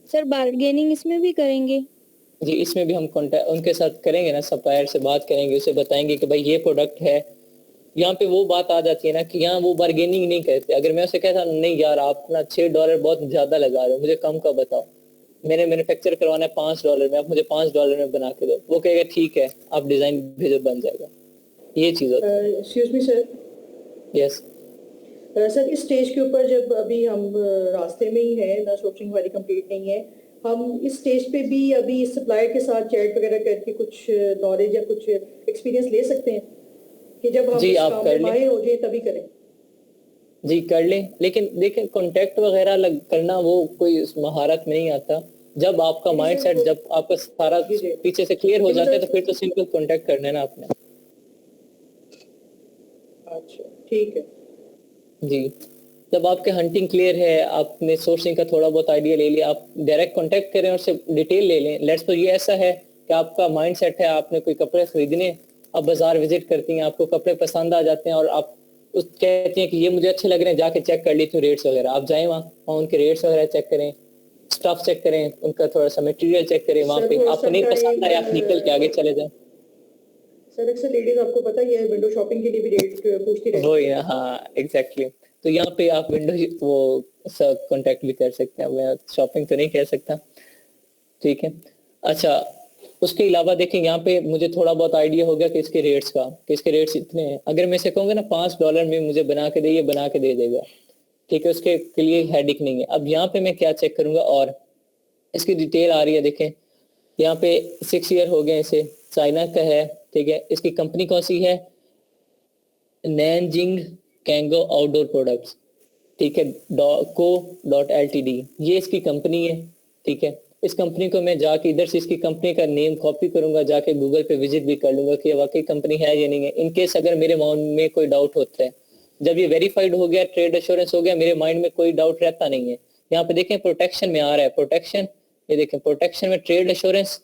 सर? बार्गेनिंग इसमें भी करेंगे? जी इसमें भी हम कांटेक्ट उनके साथ करेंगे ना, सप्लायर से बात करेंगे, उसे बताएंगे कि भाई ये प्रोडक्ट है। यहाँ पे वो बात आ जाती है ना कि यहाँ वो बार्गेनिंग नहीं करते। अगर मैं उसे कहता नहीं यार आप ना $6 बहुत ज्यादा लगा रहे हो, मुझे कम का बताओ, मैंने मैन्युफैक्चर करवाना है $5 में, आप मुझे $5 में बना के दो, वो कहेगा ठीक है आप डिजाइन भेजो बन जाएगा। ये चीज होती है। Excuse me sir, yes sir इस स्टेज के ऊपर जब अभी हम रास्ते में ही है ना, सोर्सिंग वाली कंप्लीट नहीं है, हम इस स्टेज पे भी अभी सप्लायर के साथ चैट वगैरह करके कुछ नॉलेज या कुछ एक्सपीरियंस ले सकते हैं कि जब हम जी, इस आप काम कर में लें। माहिर हो जाए तभी करें? जी कर लें, लेकिन देखें कॉन्टेक्ट वगैरह करना वो कोई उस महारत में नहीं आता। जब आपका जी, माइंड सेट, सर, जब आपका सारा जी, जी। पीछे से क्लियर हो लेकिन जाता है सर- तो फिर तो सिंपल कॉन्टेक्ट करना है ना आपने। अच्छा ठीक है। जी जब आपके हंटिंग क्लियर है, आपने सोर्सिंग का थोड़ा बहुत आइडिया ले लिया, आप डायरेक्ट कांटेक्ट करें और उससे डिटेल ले लें। लेट्स तो ये ऐसा है कि आपका माइंड सेट है, आपने कोई कपड़े खरीदने, आप बाजार विजिट करती हैं, आपको कपड़े पसंद आ जाते हैं और आप उस कहती हैं कि ये मुझे अच्छे लग रहे हैं, जाके चेक कर लेती हूँ रेट्स वगैरह। आप जाएं वहाँ उनके रेट्स वगैरह चेक करें, स्टफ चेक करें, उनका थोड़ा सा मटेरियल चेक करें, वहाँ सर, पे थोड़ा आपको सा नहीं पसंद आए आप निकल के आगे चले जाएं। सर अक्सर लेडीज आपको पता ही है विंडो शॉपिंग के लिए भी रेट पूछती रहती वो है। ही ना, हाँ एग्जैक्टली। तो यहाँ पे आप विंडो वो सब कांटेक्ट भी कर सकते हैं, मैं शॉपिंग तो नहीं कह सकता, ठीक है। अच्छा उसके अलावा देखें यहाँ पे मुझे थोड़ा बहुत आइडिया हो गया कि इसके रेट्स का, कि इसके रेट्स इतने हैं। अगर मैं इसे कहूँगा ना $5 में मुझे बना के दे, ये बना के दे देगा, ठीक है, उसके लिए हेडिक नहीं है। अब यहाँ पे मैं क्या चेक करूंगा, और इसकी डिटेल आ रही है, देखें यहाँ पे 6 ईयर हो गए इसे, चाइना का है, ठीक है। इसकी कंपनी कौन सी है? नैनजिंग कैंगो आउटडोर प्रोडक्ट्स, ठीक है, co.ltd, ये इसकी कंपनी है, ठीक है। इस कंपनी को मैं जाके इधर से इसकी कंपनी का नेम कॉपी करूंगा, जाके गूगल पे विजिट भी कर लूंगा कि वाकई कंपनी है या नहीं है। इन केस अगर मेरे माइंड में कोई डाउट होता है, जब ये वेरीफाइड हो गया, ट्रेड एश्योरेंस हो गया, मेरे माइंड में कोई डाउट रहता नहीं है। यहाँ पे देखें प्रोटेक्शन में आ रहा है, प्रोटेक्शन, ये देखें प्रोटेक्शन में trade assurance,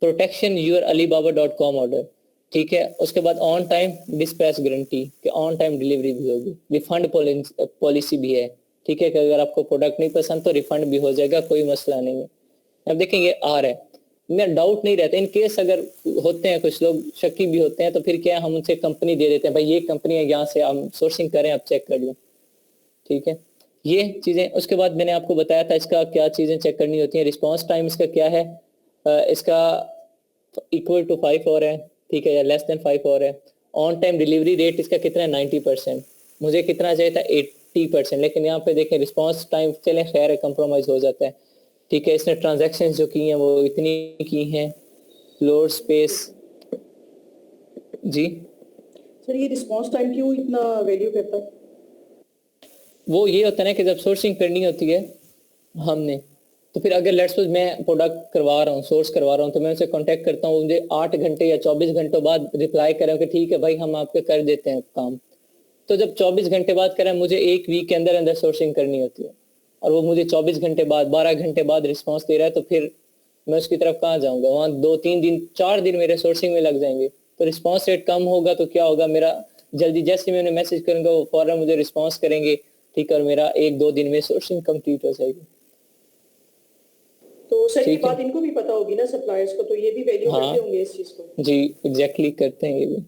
protection your alibaba.com order, ठीक है। उसके बाद ऑन टाइम डिस्पैच गारंटी, कि ऑन टाइम डिलीवरी भी होगी, रिफंड पॉलिसी भी है, ठीक है, कि अगर आपको प्रोडक्ट नहीं पसंद तो रिफंड भी हो जाएगा, कोई मसला नहीं है। अब देखें ये आ रहा है, मैं डाउट नहीं रहता। इन केस अगर होते हैं कुछ लोग शक्की भी होते हैं तो फिर क्या, हम उनसे कंपनी दे देते हैं, भाई ये कंपनी है, यहाँ से हम सोर्सिंग करें, आप चेक कर लें, ठीक है। ये चीजें, उसके बाद मैंने आपको बताया था इसका क्या चीजें चेक करनी होती हैं। रिस्पांस टाइम इसका क्या है, इसका इक्वल टू 5 और है, ठीक है, या लेस देन 5 और है। ऑन टाइम डिलीवरी रेट इसका कितना है? 90%। मुझे कितना चाहिए था? 80%, लेकिन यहाँ पे देखें रिस्पांस टाइम, चलें खैर है, कंप्रोमाइज हो जाता है, ठीक है। इसने ट्रांजैक्शन जो की हैं वो इतनी की हैं, फ्लोर स्पेस, जी सर ये रिस्पांस टाइम क्यों इतना वैल्यू करता है? वो ये होता है ना कि जब सोर्सिंग करनी होती है हमने, तो फिर अगर लेट्स सपोज मैं प्रोडक्ट करवा रहा हूँ, सोर्स करवा रहा हूँ, तो मैं उनसे कांटेक्ट करता हूँ, मुझे 8 घंटे या 24 घंटों बाद रिप्लाई करें कि ठीक है भाई हम आपके कर देते हैं काम। तो जब 24 घंटे बाद करें, मुझे 1 वीक के अंदर अंदर सोर्सिंग करनी होती है, और वो मुझे 24 घंटे बाद, 12 घंटे बाद रिस्पांस दे रहा है, तो फिर मैं उसकी तरफ कहाँ जाऊंगा? वहाँ 2-3 दिन 4 दिन मेरे सोर्सिंग में लग जाएंगे, तो रिस्पांस रेट कम होगा तो क्या होगा, मेरा जल्दी जैसे मैं उन्हें मैसेज करूंगा वो फौरन मुझे रिस्पांस करेंगे, ठीक है, और मेरा 1-2 दिन में सोर्सिंग कंप्लीट हो जाएगी। तो सर ये ठीक है। बात इनको भी पता होगी ना सप्लायर्स को, तो ये भी वैल्यू हाँ। करते होंगे इस चीज को। जी एग्जैक्टली करते हैं ये भी।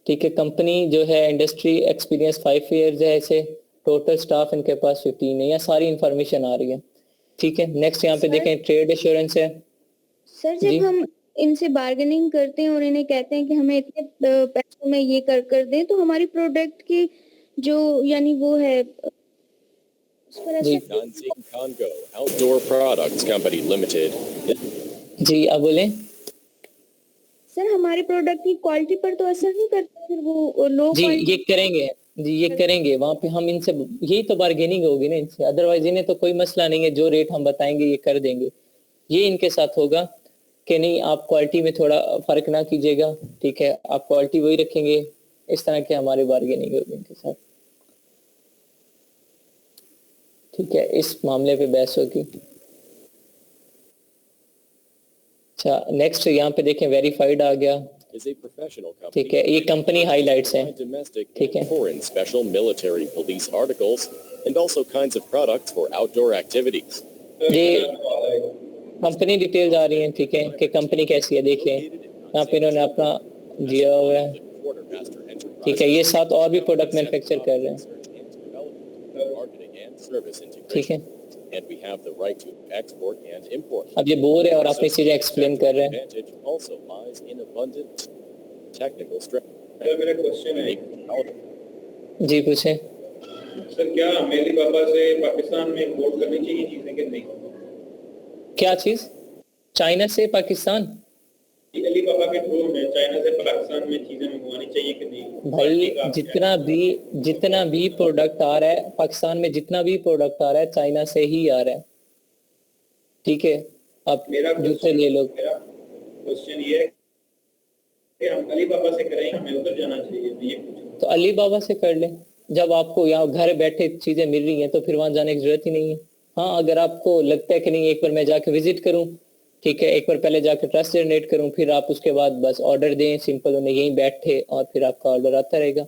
ठीक है, कंपनी जो है इंडस्ट्री एक्सपीरियंस 5 इयर्स है, ऐसे टोटल स्टाफ इनके पास 15 है, या सारी इंफॉर्मेशन आ रही है। ठीक है, नेक्स्ट यहाँ पे सर? देखें ट्रेड एश्योरेंस है। सर जी। जब हम इनसे बार्गेनिंग करते हैं और इन्हें कहते हैं कि हमें इतने पैसों में ये कर दें, तो हमारी प्रोडक्ट की जो यानी वो है उस पर जी। असर Nanjing Congo Outdoor Products Company Limited. जी अब बोलें। सर हमारी प्रोडक्ट की क्वालिटी पर तो असर नहीं करता फिर वो लो जी क्वालिटी? ये करेंगे, जी ये करेंगे, वहाँ पे हम इनसे यही तो बार्गेनिंग होगी ना इनसे, अदरवाइज इन्हें तो कोई मसला नहीं है, जो रेट हम बताएंगे ये कर देंगे। ये इनके साथ होगा कि नहीं आप क्वालिटी में थोड़ा फर्क ना कीजिएगा, ठीक है, आप क्वालिटी वही रखेंगे, इस तरह के हमारी बार्गेनिंग होगी इनके साथ। ठीक है, इस मामले पे बहस होगी। अच्छा नेक्स्ट यहाँ पे देखें वेरीफाइड आ गया। Is a professional company. ठीक है, ये कंपनी हाइलाइट्स हैं। Domestic ठीक है। and foreign special military police articles and also kinds of products for outdoor activities. ये कंपनी डिटेल्स आ रही हैं, ठीक है, कि कंपनी कैसी है, देखिए यहाँ पे इन्होंने अपना दिया हुआ है। Quartermaster Enterprise. ठीक है, ये साथ और भी प्रोडक्ट मैन्युफैक्चर कर रहे हैं। Research and development, marketing and service ठीक है, integration. And we have the right to export and import. अब ये बोर है और अपनी चीजें एक्सप्लेन कर रहे हैं। Advantage also lies in abundant technical strength. Sir मेरा क्वेश्चन है, जी पूछे। सर क्या हमें अलीबाबा से पाकिस्तान में इंपोर्ट करनी चाहिए चीजें कि नहीं? क्या चीज? चाइना से पाकिस्तान? अलीबाबा के थ्रू में चाइना से पाकिस्तान में चीजें मंगवानी चाहिए कि नहीं? भाई जितना भी प्रोडक्ट आ रहा है पाकिस्तान में, जितना भी प्रोडक्ट आ रहा है चाइना से ही आ रहा है। ठीक है, आप मेरा दूसरे ले लो। मेरा क्वेश्चन ये है कि हम अलीबाबा से करें, हमें उधर जाना चाहिए, मैं ये पूछूं। तो अली बाबा से कर ले, जब आपको यहाँ घर बैठे चीजें मिल रही हैं तो फिर वहां जाने की जरूरत ही नहीं है। हाँ अगर आपको लगता है कि नहीं एक बार मैं जाके विजिट करूं, ठीक है, एक बार पहले जाके ट्रस्ट जनरेट करूं, फिर आप उसके बाद बस ऑर्डर दें सिंपल, उन्हें यहीं बैठे और फिर आपका ऑर्डर आता रहेगा।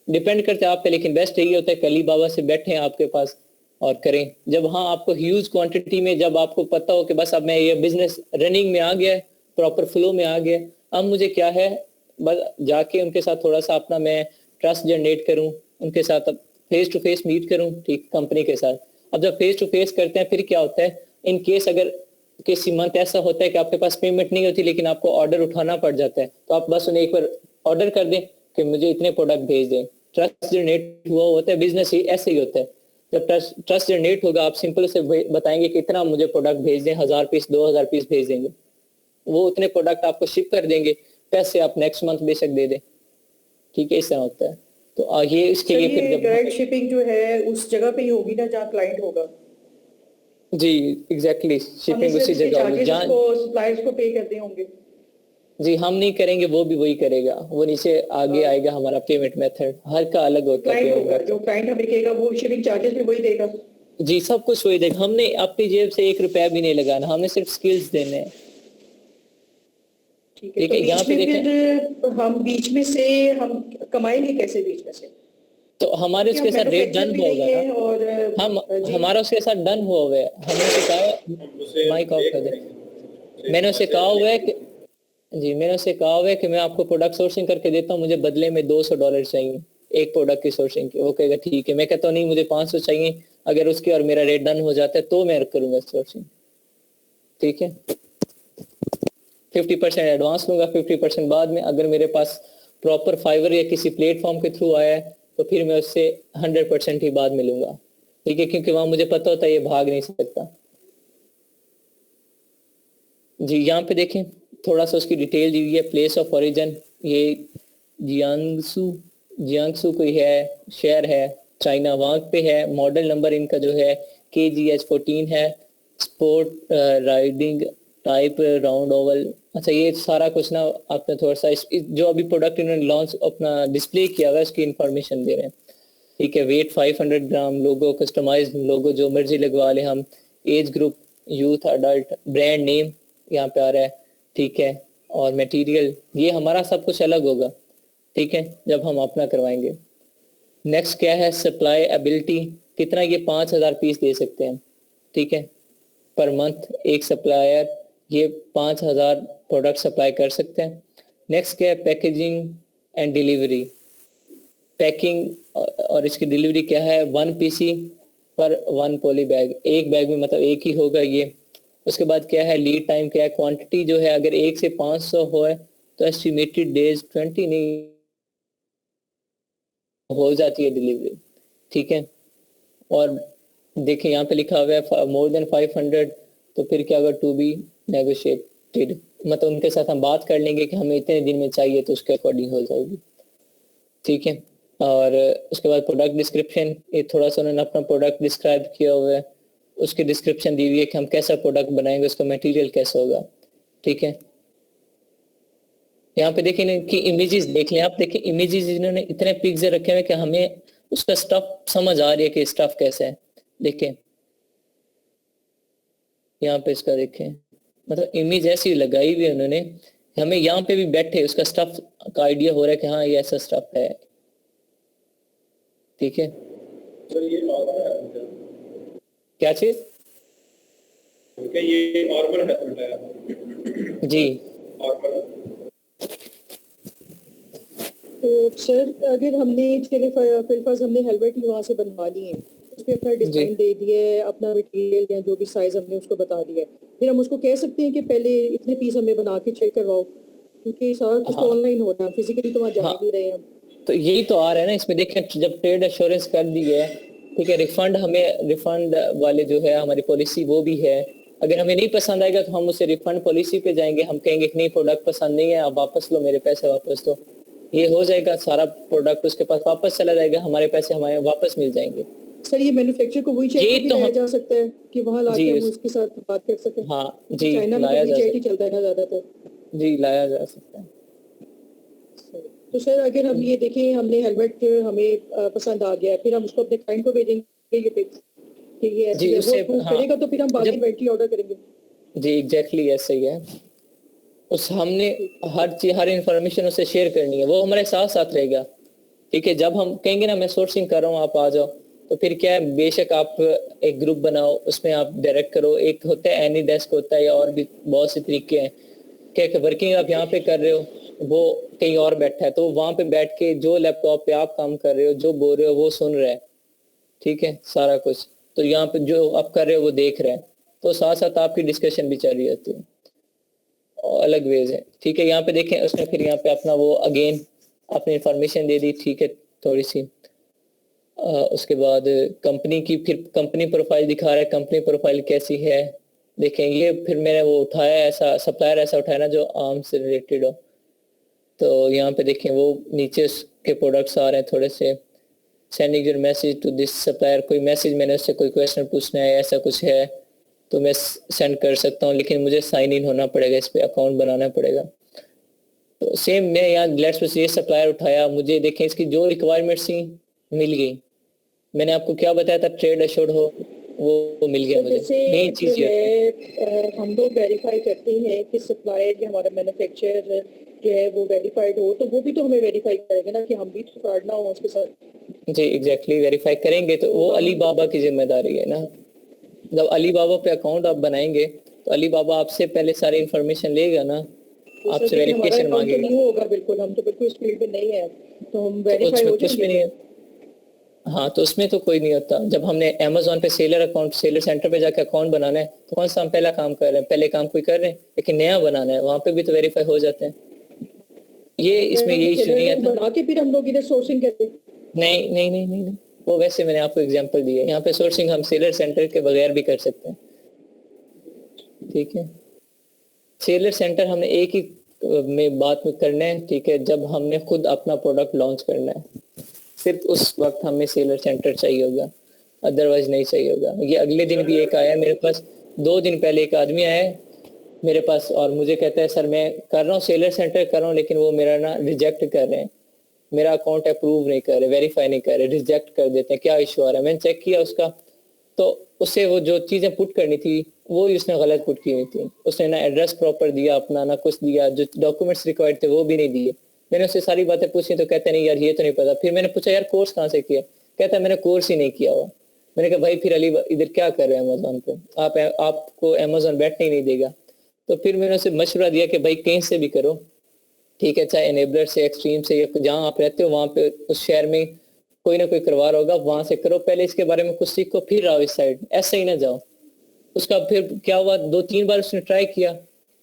डिपेंड करता है आप पे, लेकिन बेस्ट यही होता है कि अली बाबा से बैठे आपके पास और करें। जब हाँ आपको ह्यूज क्वांटिटी में, जब आपको पता हो कि बस अब मैं ये बिजनेस रनिंग में आ गया है, प्रॉपर फ्लो में आ गया, अब मुझे क्या है बस जाके उनके साथ थोड़ा सा अपना मैं ट्रस्ट जनरेट करूं, उनके साथ फेस टू फेस मीट करूं, ठीक, कंपनी के साथ। अब जब फेस टू फेस करते हैं फिर क्या होता है, इन केस अगर किसी मंथ ऐसा होता है कि आपके पास पेमेंट नहीं होती लेकिन आपको ऑर्डर उठाना पड़ जाता है, तो आप बस उन्हें एक बार ऑर्डर कर दें कि मुझे इतने प्रोडक्ट भेज दें। ट्रस्ट जनरेट हुआ होता है, बिजनेस ही ऐसे ही होता है। जब ट्रस्ट जनरेट होगा आप सिंपल से बताएंगे कि इतना मुझे प्रोडक्ट भेज दें, 1000 पीस 2000 पीस भेज देंगे, वो उतने प्रोडक्ट आपको शिप कर देंगे, पैसे आप नेक्स्ट मंथ बेशक दे दें। ठीक है, इस तरह होता है। तो ये इसके लिए फिर जब डायरेक्ट शिपिंग जो है उस जगह पे ही होगी ना जहाँ क्लाइंट होगा। जी एग्जैक्टली, शिपिंग उसी जगह होगी जहाँ सप्लायर्स को पे करते होंगे। जी हम नहीं करेंगे, वो भी वही करेगा, वो नीचे आगे आएगा हमारा पेमेंट मेथड, हर का अलग होता है क्लाइंट पेमेंट होगा, मेथड। जो क्लाइंट हमें कहेगा वो शिपिंग चार्जेस भी वही देगा। जी सब कुछ वही देगा, हमने अपनी जेब से 1 रुपया भी नहीं लगाना, हमने सिर्फ स्किल्स देने हैं। ठीक है, ठीक है, यहाँ पे देखें फिर हम बीच में से हम कमाएंगे कैसे बीच में से? तो हमारे उसके साथ रेट डन हुआ होगा ना, और हम जी, हमारा उसके साथ डन हुआ हुआ है। हमने उसे कहा माइक ऑफ कर दे, मैंने उसे कहा हुआ है कि जी मैंने उसे कहा हुआ है कि मैं आपको प्रोडक्ट सोर्सिंग करके देता हूँ, मुझे बदले में $200 चाहिए एक प्रोडक्ट की सोर्सिंग की। वो कहेगा ठीक है, मैं कहता हूँ नहीं मुझे 500 चाहिए, अगर उसके और मेरा रेट डन हो जाता है तो मैं करूंगा सोर्सिंग। ठीक है, 50% एडवांस लूंगा, 50% बाद में। अगर मेरे पास प्रॉपर फाइवर या किसी प्लेटफॉर्म के थ्रू आया है तो फिर मैं उससे 100% ही बाद में लूंगा। ठीक है, क्योंकि वहां मुझे पता होता है ये भाग नहीं सकता। जी यहाँ पे देखें थोड़ा सा उसकी डिटेल दी हुई है। प्लेस ऑफ ओरिजिन ये जियांगसू कोई है, शहर है चाइना, वहां पे है। मॉडल नंबर इनका जो है KGH14 है। Sport riding type round Oval. अच्छा ये सारा कुछ ना आपने थोड़ा सा जो अभी प्रोडक्ट इन्होंने लॉन्च अपना डिस्प्ले किया हुआ है उसकी इंफॉर्मेशन दे रहे हैं। ठीक है, वेट 500 ग्राम, लोगो कस्टमाइज्ड लोगो जो मर्जी लगवा ले हम। Age group youth adult, brand name यहाँ पे आ रहा है, ठीक है, और मटेरियल, ये हमारा सब कुछ अलग होगा, ठीक है, जब हम अपना करवाएंगे। नेक्स्ट क्या है, सप्लाई एबिलिटी, कितना, ये 5000 पीस दे सकते हैं, ठीक है, पर मंथ एक सप्लायर ये 5000 प्रोडक्ट सप्लाई कर सकते हैं। नेक्स्ट क्या है, पैकेजिंग एंड डिलीवरी, पैकिंग और इसकी डिलीवरी क्या है, 1 पीसी पर 1 पॉली बैग, एक बैग में मतलब एक ही होगा ये। उसके बाद क्या है, लीड टाइम क्या है, क्वांटिटी जो है अगर 1 से 500 हो तो एस्टिमेटेड डेज 20 नहीं हो जाती है डिलीवरी, ठीक है। और देखिए यहाँ पे लिखा हुआ है मोर देन 500, तो फिर क्या होगा, टू बी नेगोशिएटेड, मतलब उनके साथ हम बात कर लेंगे कि हमें इतने दिन में चाहिए तो उसके अकॉर्डिंग हो जाएगी, ठीक है। और उसके बाद प्रोडक्ट डिस्क्रिप्शन, ये थोड़ा सा उन्होंने अपना प्रोडक्ट डिस्क्राइब किया हुआ है, उसकी डिस्क्रिप्शन दी हुई है कि हम कैसा प्रोडक्ट बनाएंगे, उसका मटेरियल कैसा होगा, ठीक है। यहाँ पे देखिए ना कि इमेजेस देख लें आप, देखिए इमेजेस इन्होंने इतने पिक्चर रखे हुए कि हमें उसका स्टफ समझ आ रही है कि स्टफ कैसा है, देखें यहाँ पे इसका देखें, मतलब इमेज ऐसी लगाई हुई है उन्होंने, हमें यहाँ पे भी बैठे उसका स्टफ का आइडिया हो रहा है कि हाँ ये ऐसा स्टफ है, ठीक है। सर ये नॉर्मल है क्या चीज, क्या ये नॉर्मल है जी नॉर्मल? तो सर अगर हमने चलिए फिलहाल हमने हेलमेट ही वहाँ से बनवा लिए हैं, उस पर अपना डिजाइन दे दिया है, अपना मटेरियल या जो भी साइज हमने उसको बता दिया है, फिर हम उसको कह सकते हैं कि पहले इतने पीस हमें बना के चेक करवाओ, क्योंकि सारा कुछ तो ऑनलाइन हो रहा है, फिजिकली तो वहाँ जा नहीं रहे हैं। तो यही तो आ रहा है ना इसमें, देखें जब ट्रेड एश्योरेंस कर दी है, ठीक है, रिफंड हमें, रिफंड वाले जो है हमारी पॉलिसी वो भी है, अगर हमें नहीं पसंद आएगा तो हम उसे रिफंड पॉलिसी पे जाएंगे, हम कहेंगे कि नहीं प्रोडक्ट पसंद नहीं है, आप वापस लो, मेरे पैसे वापस दो, ये हो जाएगा, सारा प्रोडक्ट उसके पास वापस चला जाएगा, हमारे पैसे हमारे वापस मिल जाएंगे। सर ये मैन्युफैक्चर को वही चेक भी लाया जा सकता है कि वहाँ लाके हम उसके साथ बात कर सकें? हाँ जी, चाइना में लाया तो जा चेक ही चलता है ना ज्यादातर। जी, लाया जा सकता है। तो सर अगर हम ये देखें हमने हेलमेट हमें पसंद आ गया, फिर हम उसको अपने क्लाइंट को भेजेंगे ये पिक्स कि ये ऐसे है, वो प्रूव करेगा तो फिर हम बाकी इन्वेंटरी ऑर्डर करेंगे। जी एग्जैक्टली ऐसा ही है, उस हमने हर चीज, हर इंफॉर्मेशन उसे शेयर करनी है, वो हमारे साथ साथ रहेगा, ठीक है। जब हम कहेंगे ना मैं सोर्सिंग कर रहा हूँ आप आ जाओ, तो फिर क्या है, बेशक आप एक ग्रुप बनाओ, उसमें आप डायरेक्ट करो, एक होता है एनी डेस्क होता है, और भी बहुत से तरीके हैं, क्या वर्किंग आप यहाँ पे कर रहे हो, वो कहीं और बैठा है, तो वहां पे बैठ के जो लैपटॉप पे आप काम कर रहे हो, जो बोल रहे हो वो सुन रहा है, ठीक है, सारा कुछ, तो यहाँ पे जो आप कर रहे हो वो देख रहे हैं, तो साथ साथ आपकी डिस्कशन भी चल रही होती है, और अलग वेज है, ठीक है। यहाँ पे देखें उसने फिर यहाँ पे अपना वो अगेन अपनी इंफॉर्मेशन दे दी, ठीक है, थोड़ी सी उसके बाद कंपनी की, फिर कंपनी प्रोफाइल दिखा रहा है, कंपनी प्रोफाइल कैसी है, देखेंगे। फिर मैंने वो उठाया, ऐसा सप्लायर ऐसा उठाया ना जो आर्म से रिलेटेड हो, तो यहाँ पे देखें वो नीचे उसके प्रोडक्ट्स आ रहे हैं थोड़े से, sending your message to this supplier, कोई मैसेज मैंने उससे कोई क्वेश्चन पूछना है, ऐसा कुछ है तो मैं सेंड कर सकता हूँ, लेकिन मुझे साइन इन होना पड़ेगा, इस पे अकाउंट बनाना पड़ेगा। तो सेम मैं यहाँ लेट्स ये सप्लायर उठाया, मुझे देखें इसकी जो रिक्वायरमेंट्स थी मिल गई, मैंने आपको क्या बताया था ट्रेड एश्योर्ड हो, वो मिल गया मुझे। नई चीज है हम लोग वेरीफाई करते हैं कि सप्लायर या हमारा मैन्युफैक्चरर जो है वो वेरीफाइड हो, तो वो भी तो हमें वेरीफाई करेंगे ना कि हम भी तो फ्रॉड ना हो उसके साथ। जी एग्जैक्टली, वेरीफाई करेंगे, तो वो अली बाबा की जिम्मेदारी है ना, जब अली बाबा पे अकाउंट आप बनाएंगे तो अली बाबा आपसे पहले सारी इंफॉर्मेशन लेगा ना, आपसे वेरिफिकेशन मांगेगा। नहीं होगा बिल्कुल, हम तो बिल्कुल इस फील्ड में नहीं है, तो हम वेरीफाई हो जाएंगे। हाँ, तो उसमें तो कोई नहीं होता। जब हमने अमेज़न पे सेलर अकाउंट, सेलर सेंटर पे जाके अकाउंट बनाना है, तो कौन सा हम पहला काम कर रहे हैं, पहले काम कोई कर रहे हैं, लेकिन नया बनाना है, वहाँ पे भी तो वेरीफाई हो जाते हैं। ये इसमें ये इशू नहीं है, बना के फिर हम लोग इधर सोर्सिंग करते हैं। नहीं नहीं नहीं नहीं, वो वैसे मैंने आपको एग्जांपल दिया है, यहाँ पे सोर्सिंग हम सेलर सेंटर के बगैर भी कर सकते हैं, ठीक है। सेलर सेंटर हमने एक ही में बात में करना है, ठीक है, जब हमने खुद अपना प्रोडक्ट लॉन्च करना है, सिर्फ उस वक्त हमें सेलर सेंटर चाहिए होगा, अदरवाइज नहीं चाहिए होगा। ये अगले दिन भी एक आया मेरे पास, 2 दिन पहले एक आदमी आया मेरे पास और मुझे कहता है सर मैं कर रहा हूँ सेलर सेंटर कर रहा हूँ, लेकिन वो मेरा ना रिजेक्ट कर रहे हैं, मेरा अकाउंट अप्रूव नहीं कर रहे, वेरीफाई नहीं कर रहे, रिजेक्ट कर देते हैं, क्या इशू आ रहा है। मैंने चेक किया उसका, तो उससे वो जो चीजें पुट करनी थी वो ही उसने गलत पुट की हुई थी। उसने ना एड्रेस प्रॉपर दिया अपना, ना कुछ दिया, जो डॉक्यूमेंट्स रिक्वायर्ड थे वो भी नहीं दिए। मैंने उससे सारी बातें पूछी तो कहते नहीं यार ये तो नहीं पता। फिर मैंने पूछा यार कोर्स कहाँ से किया, कहता मैंने कोर्स ही नहीं किया हुआ। मैंने कहा भाई फिर अली इधर क्या कर रहे हैं अमेजोन पे, आपको अमेजोन बैठने ही नहीं देगा। तो फिर मैंने उसे मशवरा दिया कि भाई कहीं से भी करो, ठीक है, चाहे एनेबलर से, एक्सट्रीम से, या जहाँ आप रहते हो वहाँ पे उस शहर में कोई ना कोई करवा रहा होगा, वहां से करो। पहले इसके बारे में कुछ सीखो फिर आओ इस साइड, ऐसे ही ना जाओ। उसका फिर क्या हुआ, 2-3 बार उसने ट्राई किया,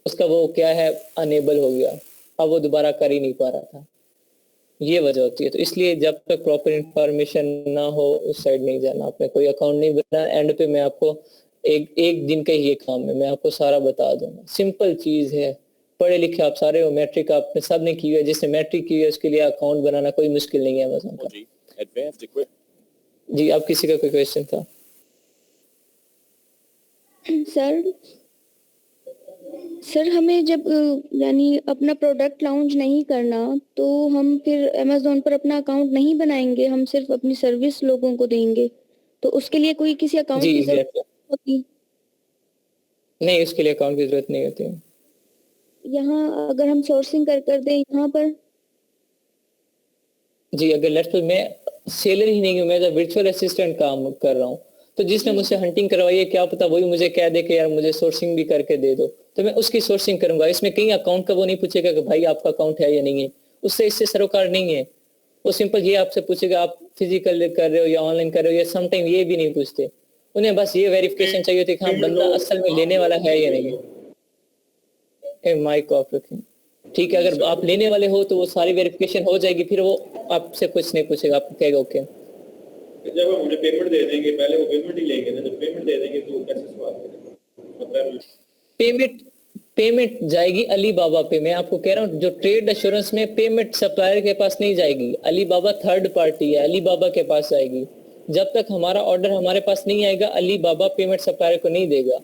उसका वो क्या है अनेबल हो गया, अब वो दोबारा कर ही नहीं पा रहा था। ये वजह होती है। तो इसलिए जब तक प्रॉपर इंफॉर्मेशन ना हो उस साइड नहीं जाना। आपने कोई अकाउंट नहीं बनाना, एंड पे मैं आपको एक दिन का ही ये काम है, मैं आपको सारा बता दूंगा। सिंपल चीज है, पढ़े लिखे आप सारे हो, मैट्रिक आपने सब ने की है, जिसने मैट्रिक की है उसके लिए अकाउंट बनाना कोई मुश्किल नहीं है अमेज़न का। Advanced equipment. जी, आप किसी का कोई क्वेश्चन था? सर हमें जब यानी अपना प्रोडक्ट लॉन्च नहीं करना तो हम फिर अमेजोन पर अपना अकाउंट नहीं बनाएंगे, हम सिर्फ अपनी सर्विस लोगों को देंगे, तो उसके लिए कोई किसी अकाउंट जी की जरूरत एग्जैक्टली, होती? नहीं उसके लिए अकाउंट की जरूरत नहीं होती है। यहाँ अगर हम सोर्सिंग कर दें यहाँ पर? जी, अगर लेट्स मैं सेलर ही नहीं हूँ, मैं एज वर्चुअल असिस्टेंट काम कर रहा हूँ, तो जिसने मुझसे हंटिंग करवाई है क्या पता वही मुझे कह दे कि यार मुझे सोर्सिंग भी करके दे दो, तो मैं उसकी सोर्सिंग करूंगा। इसमें कहीं अकाउंट का वो नहीं पूछेगा कि भाई आपका अकाउंट है या नहीं है, उससे इससे सरोकार नहीं है। वो सिंपल ये आपसे पूछेगा आप फिजिकल कर रहे हो या ऑनलाइन कर रहे हो, या समटाइम ये भी नहीं पूछते। उन्हें बस ये वेरिफिकेशन चाहिए होती है कि हाँ बंदा असल में लेने वाला है या नहीं है। माइक ऑफ रखें, ठीक है। अगर आप लेने वाले हो तो वो सारी वेरिफिकेशन हो जाएगी, फिर वो आपसे कुछ नहीं पूछेगा, आपको कहेगा ओके। जब हम उन्हें पेमेंट दे देंगे, पहले वो पेमेंट ही लेंगे ना, जब पेमेंट दे देंगे तो कैसे सवाल करेंगे? पेमेंट जाएगी अली बाबा पे। मैं आपको कह रहा हूँ जो ट्रेड एश्योरेंस में पेमेंट सप्लायर के पास नहीं जाएगी, अली बाबा थर्ड पार्टी है, अली बाबा के पास जाएगी। जब तक हमारा ऑर्डर हमारे पास नहीं आएगा अली बाबा पेमेंट सप्लायर को नहीं देगा।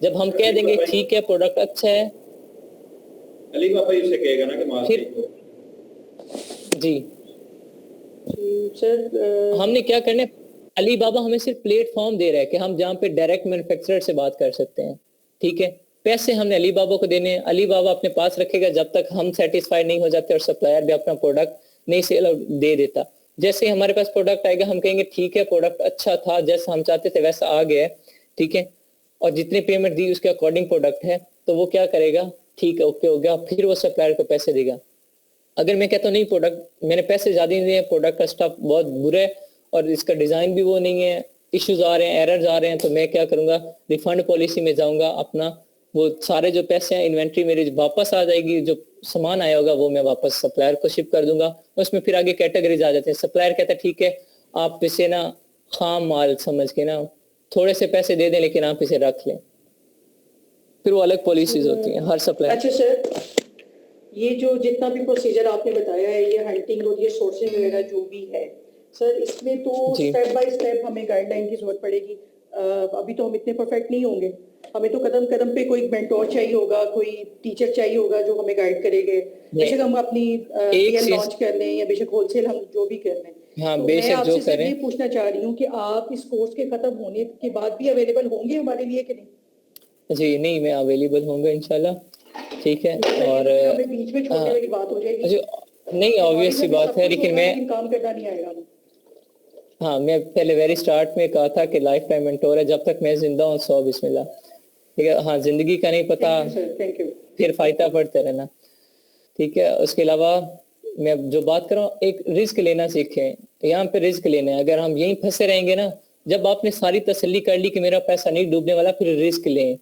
जब हम कह देंगे ठीक है प्रोडक्ट अच्छा है, अली बाबा ही उसे कहेगा ना कि माल फिर जी सर हमने क्या करना है, अली बाबा हमें सिर्फ प्लेटफॉर्म दे रहा है कि हम जहाँ पे डायरेक्ट मैन्युफैक्चरर से बात कर सकते हैं, ठीक है। पैसे हमने अली बाबा को देने हैं, अली बाबा अपने पास रखेगा जब तक हम सेटिस्फाइड नहीं हो जाते और सप्लायर भी अपना प्रोडक्ट नहीं सेल दे देता। जैसे ही हमारे पास प्रोडक्ट आएगा हम कहेंगे ठीक है प्रोडक्ट अच्छा था, जैसा हम चाहते थे वैसा आ गया है, ठीक है, और जितनी पेमेंट दी उसके अकॉर्डिंग प्रोडक्ट है, तो वो क्या करेगा, ठीक है ओके हो गया, फिर वो सप्लायर को पैसे देगा। अगर मैं कहता हूँ नहीं प्रोडक्ट मैंने पैसे ज्यादा नहीं दिए, प्रोडक्ट का स्टफ बहुत बुरा है और इसका डिजाइन भी वो नहीं है, इश्यूज आ रहे हैं, एरर्स आ रहे हैं, तो मैं क्या करूंगा, रिफंड पॉलिसी में जाऊंगा, अपना वो सारे जो पैसे हैं इन्वेंट्री मेरी वापस आ जाएगी, जो सामान आया होगा वो मैं वापस सप्लायर को शिप कर दूंगा। उसमें फिर आगे कैटेगरीज आ जाते हैं। सप्लायर कहता है ठीक है आप इसे ना खाम माल समझ के ना थोड़े से पैसे दे दें लेकिन आप इसे रख लें, फिर वो अलग पॉलिसीज होती हैं हर सप्लायर। अच्छा सर, ये जो जितना भी प्रोसीजर आपने बताया है, ये हंटिंग और ये सोर्सिंग वगैरह जो भी है सर, इसमें तो जी। स्टेप बाय स्टेप हमें गाइडलाइन की जरूरत पड़ेगी। अभी तो हम इतने परफेक्ट नहीं होंगे, हमें तो कदम कदम पे कोई मेंटोर चाहिए होगा, कोई टीचर चाहिए होगा जो हमें गाइड करेंगे। बेशक हम अपनी पीएल लॉन्च कर लें या बेशक होलसेल हम जो भी कर लें, हाँ तो बेशक मैं आपसे जो सिर्फ करें। ये पूछना चाह रही हूँ कि आप इस कोर्स के खत्म होने के बाद भी अवेलेबल होंगे हमारे लिए कि नहीं? जी नहीं, मैं अवेलेबल होंगे इंशाल्लाह, ठीक है। और हमें बीच में छोड़ने वाली बात हो जाएगी। जो नहीं ऑब्वियस सी बात है, लेकिन मैं काम करना नहीं आएगा हमें। हाँ मैं पहले वेरी स्टार्ट में कहा था कि लाइफ टाइम मेंटोर है, जब तक मैं जिंदा हूँ 100 बिस्मिल्लाह, ठीक है। हाँ जिंदगी का नहीं पता, थैंक यू। फिर फायदा पड़ते रहना, ठीक है। उसके अलावा मैं जो बात कर रहा हूँ, एक रिस्क लेना सीखें, यहाँ पे रिस्क लेना है। अगर हम यहीं फंसे रहेंगे ना, जब आपने सारी तसल्ली कर ली कि मेरा पैसा नहीं डूबने वाला, फिर रिस्क लें।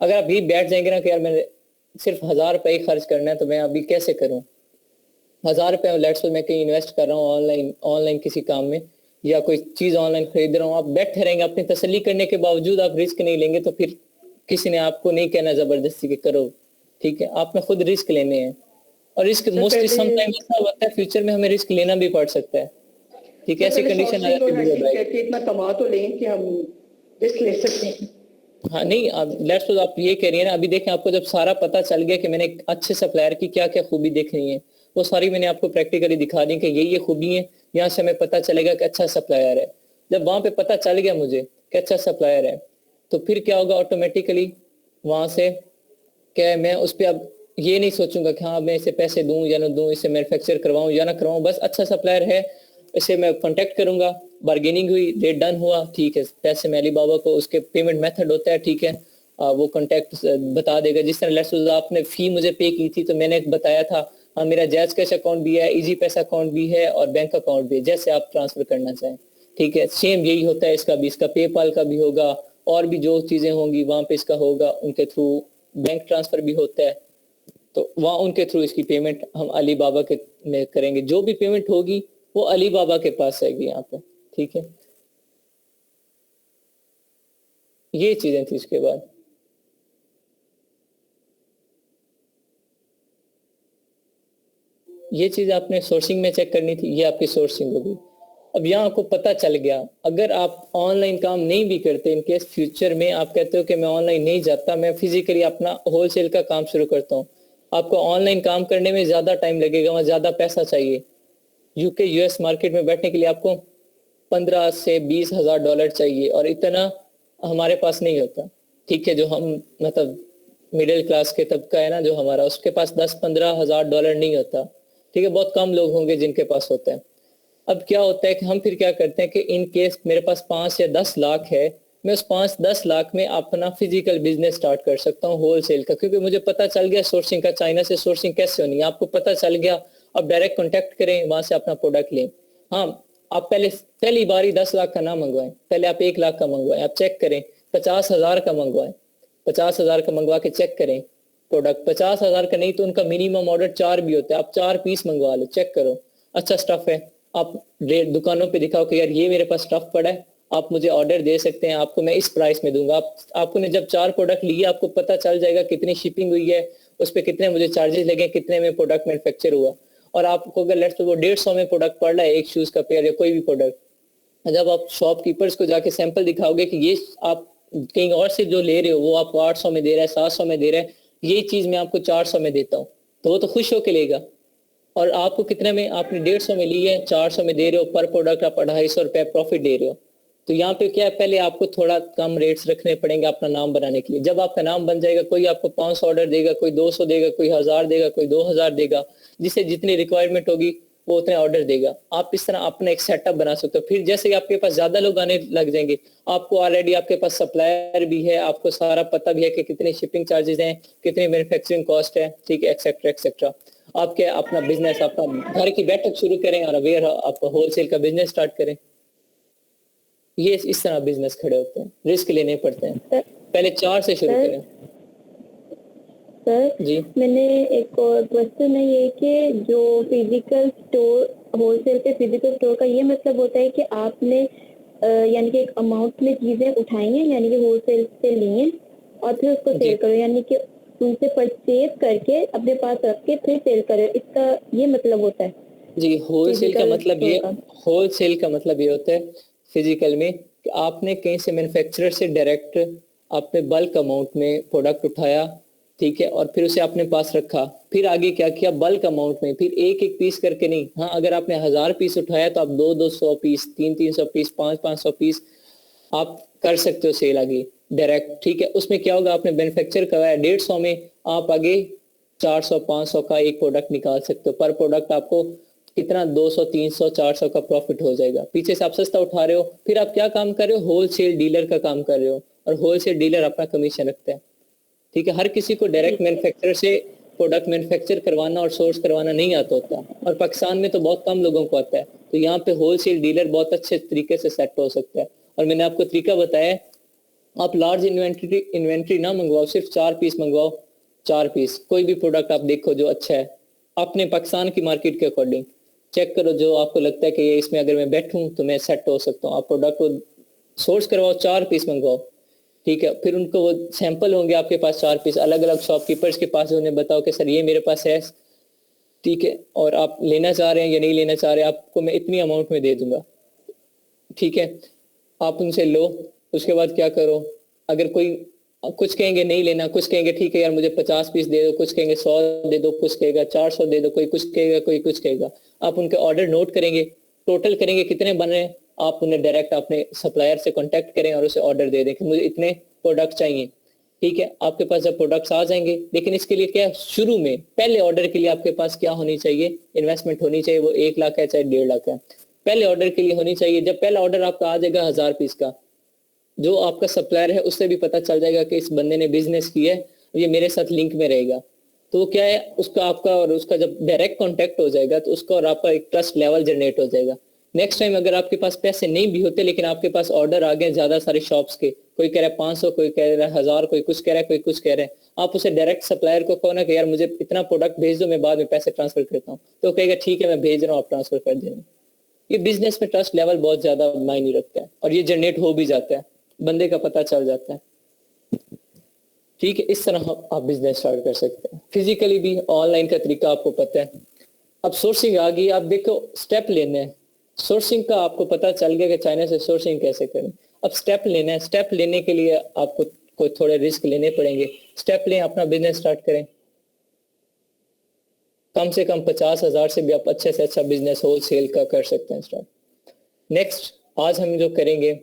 अगर आप यही बैठ जाएंगे ना कि यार मैंने सिर्फ 1000 रुपये ही खर्च करना है तो मैं अभी कैसे करूँ, 1000 रुपये लेट्स से मैं कहीं इन्वेस्ट कर रहा हूँ ऑनलाइन किसी काम में, या कोई चीज ऑनलाइन खरीद रहा हूँ, आप बैठे रहेंगे अपनी तसल्ली करने के बावजूद आप रिस्क नहीं लेंगे, तो फिर किसी ने आपको नहीं कहना जबरदस्ती के करो, ठीक है। आपने खुद रिस्क लेने हैं, और रिस्क मोस्टली समटाइम ऐसा होता है फ्यूचर में हमें रिस्क लेना भी पड़ सकता है, ठीक है। ऐसी कंडीशन आ जाती है इतना कमा तो लें कि हम रिस्क ले सकते हैं। हाँ नहीं, अब लेट्स सपोज आप ये कह रही है ना, अभी देखें आपको जब सारा पता चल गया कि मैंने एक अच्छे सप्लायर की क्या क्या खूबी देखनी है, वो सारी मैंने आपको प्रैक्टिकली दिखा दी कि ये खूबी है, यहाँ से हमें पता चलेगा कि अच्छा सप्लायर है। जब वहां पे पता चल गया मुझे, कि अच्छा सप्लायर है, तो फिर क्या होगा ऑटोमेटिकली वहां से क्या मैं उस पर अब ये नहीं सोचूंगा कि हाँ मैं इसे पैसे दूं या ना दूं, इसे मैन्युफैक्चर करवाऊं या ना करवाऊं, बस अच्छा सप्लायर है इसे मैं कांटेक्ट करूंगा, बार्गेनिंग हुई, रेट डन हुआ, ठीक है, पैसे मैं अलीबाबा को, उसके पेमेंट मेथड होता है, ठीक है, वो कांटेक्ट बता देगा। जिस तरह लेट्स सपोज आपने फी मुझे पे की थी तो मैंने बताया था हाँ मेरा जैज कैश अकाउंट भी है, इजी पैसा अकाउंट भी है और बैंक अकाउंट भी है, जैसे आप ट्रांसफर करना चाहें, ठीक है, सेम यही होता है इसका भी, इसका पेपाल का भी होगा और भी जो चीजें होंगी वहां पे इसका होगा, उनके थ्रू बैंक ट्रांसफर भी होता है, तो वहाँ उनके थ्रू इसकी पेमेंट हम अली बाबा के में करेंगे, जो भी पेमेंट होगी वो अली बाबा के पास आएगी यहाँ पे, ठीक है, ये चीजें थी। इसके बाद ये चीज आपने सोर्सिंग में चेक करनी थी, ये आपकी सोर्सिंग होगी। अब यहाँ आपको पता चल गया, अगर आप ऑनलाइन काम नहीं भी करते, इन केस फ्यूचर में आप कहते हो कि मैं ऑनलाइन नहीं जाता, मैं फिजिकली अपना होलसेल का काम शुरू करता हूँ, आपको ऑनलाइन काम करने में ज्यादा टाइम लगेगा, वहां ज्यादा पैसा चाहिए। यूके यूएस मार्केट में बैठने के लिए आपको 15 से 20 हजार डॉलर चाहिए और इतना हमारे पास नहीं होता, ठीक है, जो हम मतलब मिडिल क्लास के तबका है ना जो हमारा, उसके पास 10-15 हजार डॉलर नहीं होता, ठीक है, बहुत कम लोग होंगे जिनके पास होता है। अब क्या होता है कि हम फिर क्या करते हैं कि इन केस मेरे पास 5 या 10 लाख है, मैं उस 5-10 लाख में अपना फिजिकल बिजनेस स्टार्ट कर सकता हूँ होलसेल का, क्योंकि मुझे पता चल गया सोर्सिंग का, चाइना से सोर्सिंग कैसे होनी है आपको पता चल गया। अब डायरेक्ट कॉन्टेक्ट करें, वहां से अपना प्रोडक्ट लें। हाँ, आप पहली बारी 10 लाख का ना मंगवाएं, पहले आप 1 लाख का मंगवाएं, आप चेक करें, 50 हजार का मंगवाएं, 50 हजार का मंगवा के चेक करें प्रोडक्ट, 50 हजार का नहीं तो उनका मिनिमम ऑर्डर 4 भी होता है, आप 4 पीस मंगवा लो, चेक करो अच्छा स्टफ है, आप रेट दुकानों पे दिखाओ कि यार ये मेरे पास स्टफ पड़ा है, आप मुझे ऑर्डर दे सकते हैं, आपको मैं इस प्राइस में दूंगा। आपको ने जब 4 प्रोडक्ट लिए आपको पता चल जाएगा कितनी शिपिंग हुई है, उस पर कितने मुझे चार्जेस लगे, कितने में प्रोडक्ट मैन्युफैक्चर हुआ। और आपको अगर लेट्स वो 150 में प्रोडक्ट पड़ रहा है, एक शूज का पेयर या कोई भी प्रोडक्ट, जब आप शॉपकीपर्स को जाके सैंपल दिखाओगे कि ये आप कहीं और से जो ले रहे हो वो आपको 800 में दे रहा है, 700 में दे रहा है, ये चीज मैं आपको 400 में देता हूँ, तो वो तो खुश होके लेगा। और आपको कितने में, आपने 150 में ली है, 400 में दे रहे हो, पर प्रोडक्ट आप 250 रुपए प्रॉफिट दे रहे हो। तो यहाँ पे क्या है, पहले आपको थोड़ा कम रेट्स रखने पड़ेंगे अपना नाम बनाने के लिए। जब आपका नाम बन जाएगा, कोई आपको 500 ऑर्डर देगा, कोई 200 देगा, कोई 1000 देगा, कोई 2000 देगा, जिसे जितनी रिक्वायरमेंट होगी वो उतने ऑर्डर देगा। आप इस तरह अपना एक सेटअप बना सकते हो। फिर जैसे आपके पास ज्यादा लोग आने लग जाएंगे, आपको ऑलरेडी आपके पास सप्लायर भी है, आपको सारा पता भी है कि कितने शिपिंग चार्जेस हैं, कितनी मैन्युफैक्चरिंग कॉस्ट है, ठीक है, एक्सेट्रा एक्सेट्रा। आप क्या अपना बिजनेस, अपना घर की बैठक शुरू करें और वेयर आप होलसेल का बिजनेस स्टार्ट करें। ये इस तरह बिजनेस खड़े होते हैं, रिस्क लेने पड़ते हैं। पहले 4 से शुरू करें। सर जी मैंने एक और क्वेश्चन है ये कि जो फिजिकल स्टोर, होलसेल के फिजिकल स्टोर का ये मतलब होता है कि आपने यानी कि एक अमाउंट में चीजें उठाई हैं, यानी कि होलसेल से ली हैं और फिर उसको जी। सेल करो, यानी कि उनसे परचेज करके अपने पास रख के फिर सेल करो, इसका ये मतलब होता है। जी, होलसेल का फिजिकल मतलब ये, स्टोर का। होलसेल का मतलब ये होता है फिजिकल में कि आपने कहीं से मैन्युफैक्चरर से डायरेक्ट आपने बल्क अमाउंट में प्रोडक्ट उठाया, ठीक है, और फिर उसे अपने पास रखा, फिर आगे क्या किया, बल्क अमाउंट में, फिर एक एक पीस करके नहीं। हाँ, अगर आपने 1000 पीस उठाया तो आप 200 पीस, 300 पीस, 500 पीस आप कर सकते हो सेल आगे डायरेक्ट, ठीक है। उसमें क्या होगा, आपने मैन्युफैक्चर करवाया 150 में, आप आगे 400-500 का एक प्रोडक्ट निकाल सकते हो। पर प्रोडक्ट आपको कितना, 200-300-400 का प्रॉफिट हो जाएगा। पीछे से आप सस्ता उठा रहे हो, फिर आप क्या काम कर रहे हो, होलसेल डीलर का काम कर रहे हो, और होलसेल डीलर अपना कमीशन रखता है, ठीक है। हर किसी को डायरेक्ट मैन्युफैक्चरर से प्रोडक्ट मैन्युफैक्चर करवाना और सोर्स करवाना नहीं आता होता, और पाकिस्तान में तो बहुत कम लोगों को आता है। तो यहाँ पे होलसेल डीलर बहुत अच्छे तरीके से सेट हो सकता है। और मैंने आपको तरीका बताया, आप लार्ज इन्वेंट्री ना मंगवाओ, सिर्फ 4 पीस मंगवाओ, 4 पीस। कोई भी प्रोडक्ट आप देखो जो अच्छा है, अपने पाकिस्तान की मार्केट के अकॉर्डिंग चेक करो, जो आपको लगता है कि ये इसमें अगर मैं बैठूं तो मैं सेट हो सकता हूँ, आप प्रोडक्ट को सोर्स करवाओ, 4 पीस मंगवाओ, ठीक है। फिर उनको वो सैंपल होंगे आपके पास 4 पीस, अलग अलग शॉपकीपर्स के पास, उन्हें बताओ कि सर ये मेरे पास है, ठीक है, और आप लेना चाह रहे हैं या नहीं लेना चाह रहे हैं, आपको मैं इतनी अमाउंट में दे दूंगा, ठीक है। आप उनसे लो। उसके बाद क्या करो, अगर कोई कुछ कहेंगे नहीं लेना, कुछ कहेंगे ठीक है यार मुझे 50 पीस दे दो, कुछ कहेंगे 100 दे दो, कुछ कहेगा 400 दे दो, कोई कुछ कहेगा, कोई कुछ कहेगा। आप उनके ऑर्डर नोट करेंगे, टोटल करेंगे कितने बन रहे हैं, आप उन्हें डायरेक्ट अपने सप्लायर से कांटेक्ट करें और उसे ऑर्डर दे दें कि मुझे इतने प्रोडक्ट चाहिए। ठीक है, आपके पास जब प्रोडक्ट्स आ जाएंगे, लेकिन इसके लिए क्या शुरू में पहले ऑर्डर के लिए आपके पास क्या होनी चाहिए, इन्वेस्टमेंट होनी चाहिए, वो 1 लाख है चाहे 1.5 लाख है, पहले ऑर्डर के लिए होनी चाहिए। जब पहला ऑर्डर आपका आ जाएगा 1000 पीस का, जो आपका सप्लायर है उससे भी पता चल जाएगा कि इस बंदे ने बिजनेस किया है, ये मेरे साथ लिंक में रहेगा। तो क्या है, उसका आपका और उसका जब डायरेक्ट कांटेक्ट हो जाएगा तो उसका और आपका एक ट्रस्ट लेवल जनरेट हो जाएगा। नेक्स्ट टाइम अगर आपके पास पैसे नहीं भी होते लेकिन आपके पास ऑर्डर आ गए ज्यादा सारे शॉप्स के, कोई कह रहा है 500, कोई कह रहा है 1000, कोई कुछ कह रहा है, कोई कुछ कह रहा है, आप उसे डायरेक्ट सप्लायर को कहो ना कि यार मुझे इतना प्रोडक्ट भेज दो, मैं बाद में पैसे ट्रांसफर करता हूँ, तो कहेगा ठीक है मैं भेज रहा हूँ, आप ट्रांसफर कर देना। ये बिजनेस में ट्रस्ट लेवल बहुत ज्यादा मायने रखता है और ये जनरेट हो भी जाता है, बंदे का पता चल जाता है। ठीक है, इस तरह आप बिजनेस स्टार्ट कर सकते हैं। फिजिकली भी ऑनलाइन का तरीका आपको पता है। अब सोर्सिंग आ गई, आप देखो स्टेप लेने हैं, सोर्सिंग का आपको पता चल गया कि चाइना से सोर्सिंग कैसे करें। अब स्टेप लेना है, स्टेप लेने के लिए आपको कोई थोड़े रिस्क लेने पड़ेंगे। स्टेप लें, अपना बिजनेस स्टार्ट करें, कम से कम 50,000 से भी आप अच्छे से अच्छा बिजनेस होलसेल का कर सकते हैं स्टार्ट। नेक्स्ट आज हम जो करेंगे,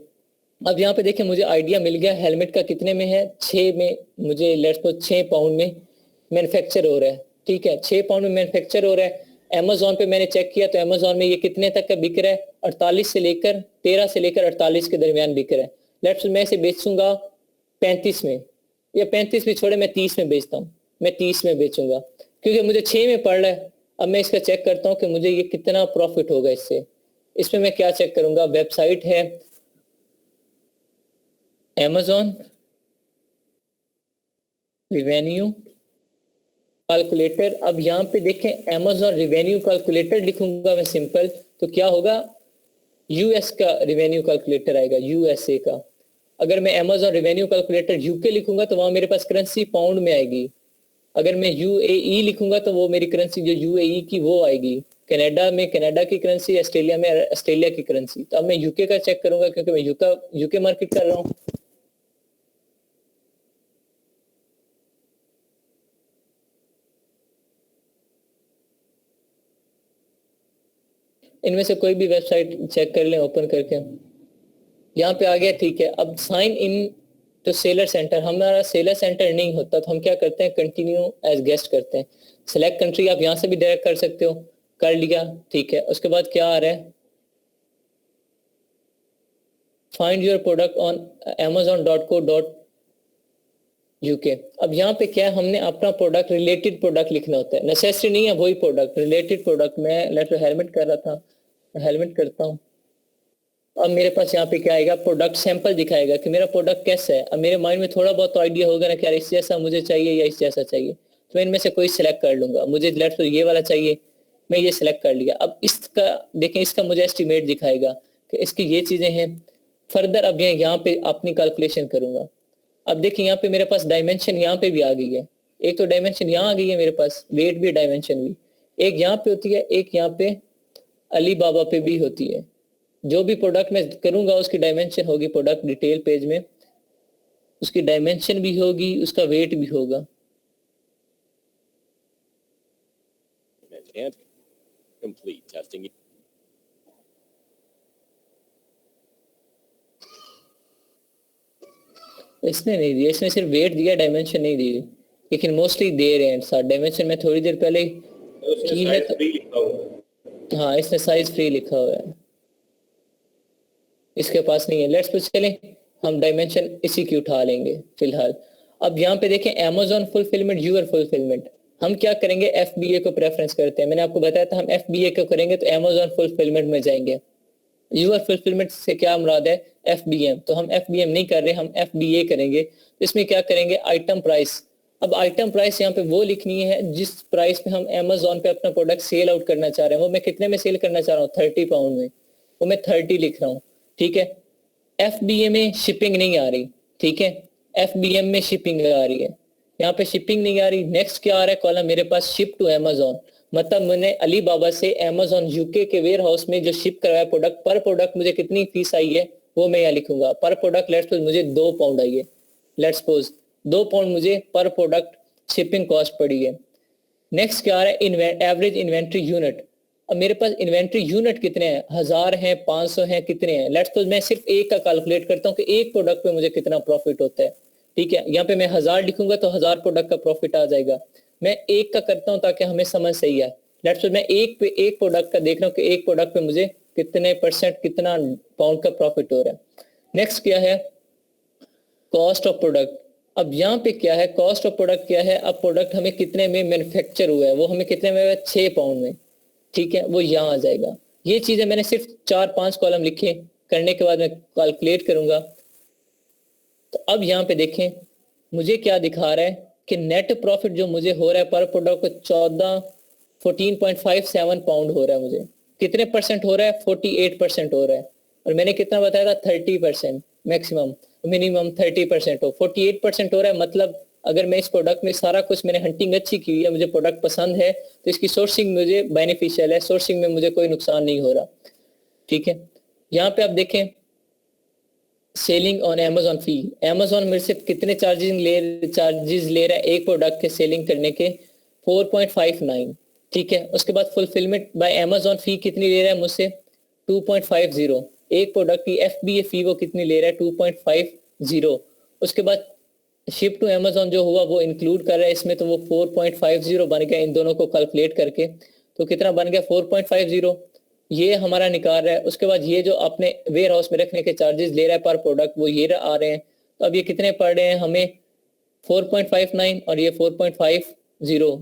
अब यहाँ पे देखिए मुझे आइडिया मिल गया हेलमेट का कितने में है, 6 में, मुझे लेट्स सपोज 6 पाउंड में मैन्युफैक्चर हो रहा है। ठीक है, 6 पाउंड में मैन्युफैक्चर हो रहा है। अमेजोन पे मैंने चेक किया तो अमेजोन में ये कितने तक का बिक रहा है, 13 से लेकर 48 के दरमियान बिक रहा है। लेट्स मैं इसे बेचूंगा 35 में, या 35 भी छोड़े, मैं 30 में बेचता हूँ, मैं 30 में बेचूंगा क्योंकि मुझे 6 में पड़ रहा है। अब मैं इसका चेक करता हूँ कि मुझे ये कितना प्रॉफिट होगा इससे। इसमें मैं क्या चेक करूंगा, वेबसाइट है Amazon रिवेन्यू कैलकुलेटर। अब यहाँ पे देखें Amazon रिवेन्यू कैलकुलेटर लिखूंगा मैं सिंपल, तो क्या होगा, यूएस का रिवेन्यू कैलकुलेटर आएगा, यूएसए का। अगर मैं Amazon रिवेन्यू कैलकुलेटर यूके लिखूंगा तो वहां मेरे पास करेंसी पाउंड में आएगी। अगर मैं यूएई लिखूंगा तो वो मेरी करेंसी जो यूएई की वो आएगी। कनाडा में कनाडा की करेंसी, ऑस्ट्रेलिया में ऑस्ट्रेलिया की करेंसी। तो अब मैं यूके का चेक करूंगा क्योंकि मैं यूके मार्केट कर रहा हूँ। इनमें से कोई भी वेबसाइट चेक कर लें ओपन करके। यहाँ पे आ गया, ठीक है। अब साइन इन तो सेलर सेंटर, हमारा सेलर सेंटर नहीं होता तो हम क्या करते हैं, कंटिन्यू एज गेस्ट करते हैं। सेलेक्ट कंट्री आप यहाँ से भी डायरेक्ट कर सकते हो, कर लिया, ठीक है। उसके बाद क्या आ रहा है, find your product on amazon.co.uk। अब यहाँ पे क्या है, हमने अपना प्रोडक्ट, रिलेटेड प्रोडक्ट लिखना होता है, नेसेसरी नहीं है वही प्रोडक्ट, रिलेटेड प्रोडक्ट। मैं लेट्स हेलमेट कर रहा था, हेलमेट करता हूँ। अब मेरे पास यहाँ पे क्या आएगा, प्रोडक्ट सैंपल दिखाएगा कि मेरा प्रोडक्ट कैसा है। अब मेरे माइंड में थोड़ा बहुत तो आइडिया होगा ना कि यार इस जैसा मुझे चाहिए या इस जैसा चाहिए, तो मैं इनमें से कोई सिलेक्ट कर लूंगा। मुझे लेट्स ये वाला चाहिए, मैं ये सिलेक्ट कर लिया। अब इसका देखें, इसका मुझे एस्टिमेट दिखाएगा कि इसकी ये चीजें हैं। फर्दर अब यहाँ पे अपनी कैलकुलेशन करूंगा। अब देखिए यहाँ पे मेरे पास डायमेंशन यहाँ पे भी आ गई है, एक तो डायमेंशन यहाँ आ गई है मेरे पास, वेट भी डायमेंशन भी, एक यहाँ पे होती है, एक यहाँ पे अली बाबा पे भी होती है। जो भी प्रोडक्ट मैं करूंगा उसकी डायमेंशन होगी, प्रोडक्ट डिटेल पेज में उसकी डायमेंशन भी होगी, उसका वेट भी होगा। And complete testing. इसने नहीं दिया, इसने सिर्फ वेट दिया, डायमेंशन नहीं दी, लेकिन मोस्टली दे रहे हैं साथ डायमेंशन। में थोड़ी देर पहले की है तो, हाँ इसने साइज फ्री लिखा हुआ है, इसके पास नहीं है। लेट्स कुछ चलें, हम डायमेंशन इसी की उठा लेंगे फिलहाल। अब यहाँ पे देखें Amazon फुलफिलमेंट, यूर फुलफिलमेंट, हम क्या करेंगे, FBA को प्रेफरेंस करते हैं। मैंने आपको बताया था हम FBA को करेंगे तो Amazon फुलफिलमेंट में जाएंगे। यूर फुलफिलमेंट से क्या मुराद है, FBM, तो हम FBM नहीं कर रहे, हम FBA करेंगे। तो इसमें क्या करेंगे, आइटम प्राइस। अब आइटम प्राइस यहाँ पे वो लिखनी है जिस प्राइस पे हम Amazon पे अपना प्रोडक्ट सेल आउट करना चाह रहे हैं। वो मैं कितने में सेल करना चाह रहा हूँ, 30 पाउंड में, वो मैं 30 लिख रहा हूँ, ठीक है। FBA में शिपिंग नहीं आ रही, ठीक है, FBM में शिपिंग आ रही है, यहाँ पे शिपिंग नहीं आ रही। नेक्स्ट क्या आ रहा है कॉलम मेरे पास, शिप टू Amazon, मतलब मैंने अली बाबा से Amazon UK के वेयर हाउस में जो शिप करवाया प्रोडक्ट, पर प्रोडक्ट मुझे कितनी फीस आई है वो मैं यहाँ लिखूंगा। पर प्रोडक्ट लेट्स सपोज मुझे 2 पाउंड आई है, लेट्स सपोज 2 पाउंड मुझे पर प्रोडक्ट शिपिंग कॉस्ट पड़ी है। नेक्स्ट क्या आ रहा है, एवरेज इन्वेंट्री यूनिट। अब मेरे पास इन्वेंट्री यूनिट कितने हैं, 1000 हैं, 500 हैं, कितने हैं। लेट्स सपोज मैं सिर्फ एक का कैलकुलेट करता हूँ कि एक प्रोडक्ट पे मुझे कितना प्रॉफिट होता है, ठीक है। यहाँ पे मैं 1000 लिखूंगा तो 1000 प्रोडक्ट का प्रॉफिट आ जाएगा। मैं एक का करता हूँ ताकि हमें समझ सही है। लेट्स सपोज मैं एक प्रोडक्ट का देख रहा हूँ कि एक प्रोडक्ट पे मुझे कितने परसेंट, कितना पाउंड का प्रॉफिट हो रहा है। नेक्स्ट क्या है, कॉस्ट ऑफ प्रोडक्ट। अब यहाँ पे क्या है, कॉस्ट ऑफ प्रोडक्ट क्या है, अब प्रोडक्ट हमें कितने में मैन्युफैक्चर हुआ है, वो हमें कितने में हुआ है, 6 पाउंड में, ठीक है, वो यहाँ आ जाएगा। ये चीजें मैंने सिर्फ 4-5 कॉलम लिखे, करने के बाद मैं कैलकुलेट करूंगा। तो अब यहाँ पे देखें मुझे क्या दिखा रहा है कि नेट प्रॉफिट जो मुझे हो रहा है पर प्रोडक्ट को 14.57 पाउंड हो रहा है। मुझे कितने परसेंट हो रहा है, 48% हो रहा है। और मैंने कितना बताया था, 30%, मैक्सिमम मिनिमम 30% हो, 48% हो रहा है। मतलब अगर मैं इस प्रोडक्ट में सारा कुछ, मैंने हंटिंग अच्छी की है, मुझे प्रोडक्ट पसंद है, तो इसकी सोर्सिंग मुझे बेनिफिशियल है, सोर्सिंग में मुझे कोई नुकसान नहीं हो रहा, ठीक है। यहाँ पे आप देखें selling on Amazon fee, Amazon मेरे से कितने चार्जेस ले रहा है एक प्रोडक्ट के सेलिंग करने के, 4.59, ठीक है। उसके बाद फुलफिलमेंट बाय अमेजोन फी कितनी ले रहा है मुझसे, 2.50। एक प्रोडक्ट की FBA फी वो कितनी ले रहा है, 2.50। उसके बाद शिप टू अमेजोन जो हुआ वो इंक्लूड कर रहा है इसमें, तो वो 4.50 बन गया। इन दोनों को कैलकुलेट करके तो कितना बन गया, 4.50, ये हमारा निकाल रहा है। उसके बाद ये जो अपने वेयर हाउस में रखने के चार्जेस ले रहा है पर प्रोडक्ट, वो ये आ रहे हैं। तो अब ये कितने पड़ रहे हैं हमें, 4.59 और ये 4.50,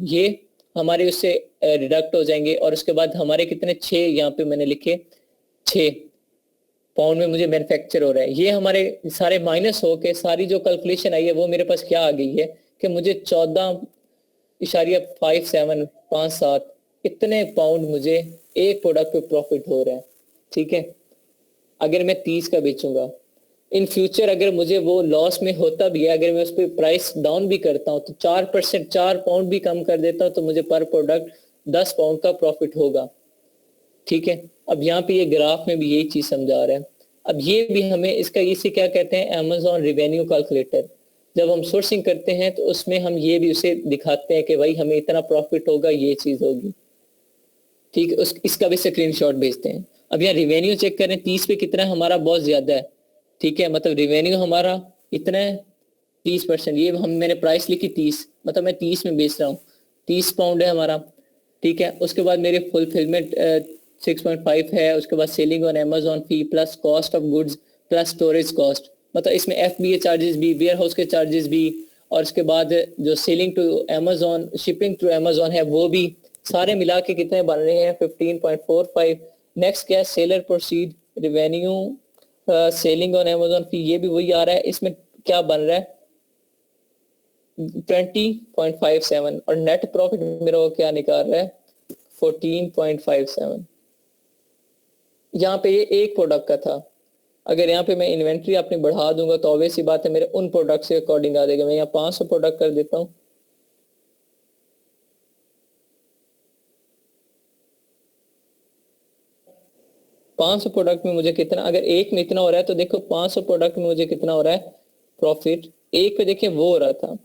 ये हमारे उससे डिडक्ट हो जाएंगे। और उसके बाद हमारे कितने, 6 यहाँ पे मैंने लिखे, 6 पाउंड में मुझे मैन्युफैक्चर हो रहा है। ये हमारे सारे माइनस हो के सारी जो कैलकुलेशन आई है वो मेरे पास क्या आ गई है कि मुझे 14.57 इतने पाउंड मुझे एक प्रोडक्ट पे प्रॉफिट हो रहा है, ठीक है। अगर मैं 30 का बेचूंगा, इन फ्यूचर अगर मुझे वो लॉस में होता भी है, अगर मैं उस पर प्राइस डाउन भी करता हूं तो 4%, 4 पाउंड भी कम कर देता हूं तो मुझे पर प्रोडक्ट 10 पाउंड का प्रॉफिट होगा, ठीक है। अब यहाँ पे ये ग्राफ में भी यही चीज समझा रहा है। अब ये भी हमें इसका, इसे क्या कहते हैं, अमेजोन रिवेन्यू कैलकुलेटर। जब हम सोर्सिंग करते हैं तो उसमें हम ये भी उसे दिखाते हैं कि भाई हमें इतना प्रॉफिट होगा, ये चीज होगी, ठीक है। इसका भी स्क्रीनशॉट भेजते हैं। अब यहाँ रिवेन्यू चेक करें, 30 पे कितना है हमारा, बहुत ज्यादा है, ठीक है। मतलब रिवेन्यू हमारा इतना है 30%। ये हम मैंने प्राइस लिखी 30, मतलब मैं 30 में बेच रहा हूँ, 30 पाउंड है हमारा, ठीक है। उसके बाद मेरे फुलफिलमेंट 6.5 है। उसके बाद selling on Amazon fee plus cost of goods plus storage cost, मतलब इसमें FBA चार्जेस भी, वेयर हाउस के चार्जेस भी, और उसके बाद जो selling to Amazon, shipping to Amazon है वो भी, सारे मिला के कितने बन रहे हैं, 15.45। नेक्स्ट क्या है, seller proceed revenue, selling on Amazon fee, ये भी वही आ रहा है। इसमें क्या बन रहा है, 20.57, और नेट प्रॉफिट मेरा वो क्या निकाल रहा है, 14.57। यहाँ पे ये एक प्रोडक्ट का था। अगर यहाँ पे मैं इन्वेंट्री अपनी बढ़ा दूंगा तो ऑब्वियस सी बात है मेरे उन प्रोडक्ट से अकॉर्डिंग आ जाएगा। मैं यहाँ 500 प्रोडक्ट कर देता हूँ, प्रोडक्ट में मुझे कितना, अगर एक में इतना हो रहा है तो देखो 500 प्रोडक्ट में मुझे कितना हो रहा है प्रॉफिट, एक पे देखिए वो हो रहा था,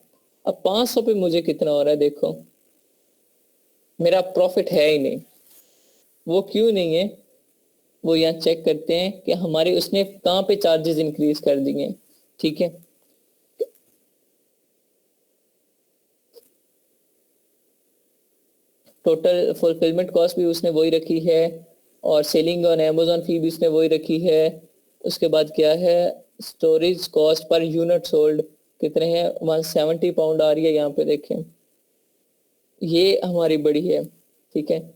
अब 500 पे मुझे कितना हो रहा है, देखो मेरा प्रॉफिट है ही नहीं। वो क्यों नहीं है, वो यहाँ चेक करते हैं कि हमारे उसने कहाँ पे चार्जेस इंक्रीज कर दिए, ठीक है। टोटल फुलफिलमेंट कॉस्ट भी उसने वही रखी है, और सेलिंग ऑन अमेजोन फी भी उसने वही रखी है। उसके बाद क्या है, storage cost per unit sold कितने हैं, 170 पाउंड आ रही है यहाँ पे देखें, ये हमारी बड़ी है, ठीक है।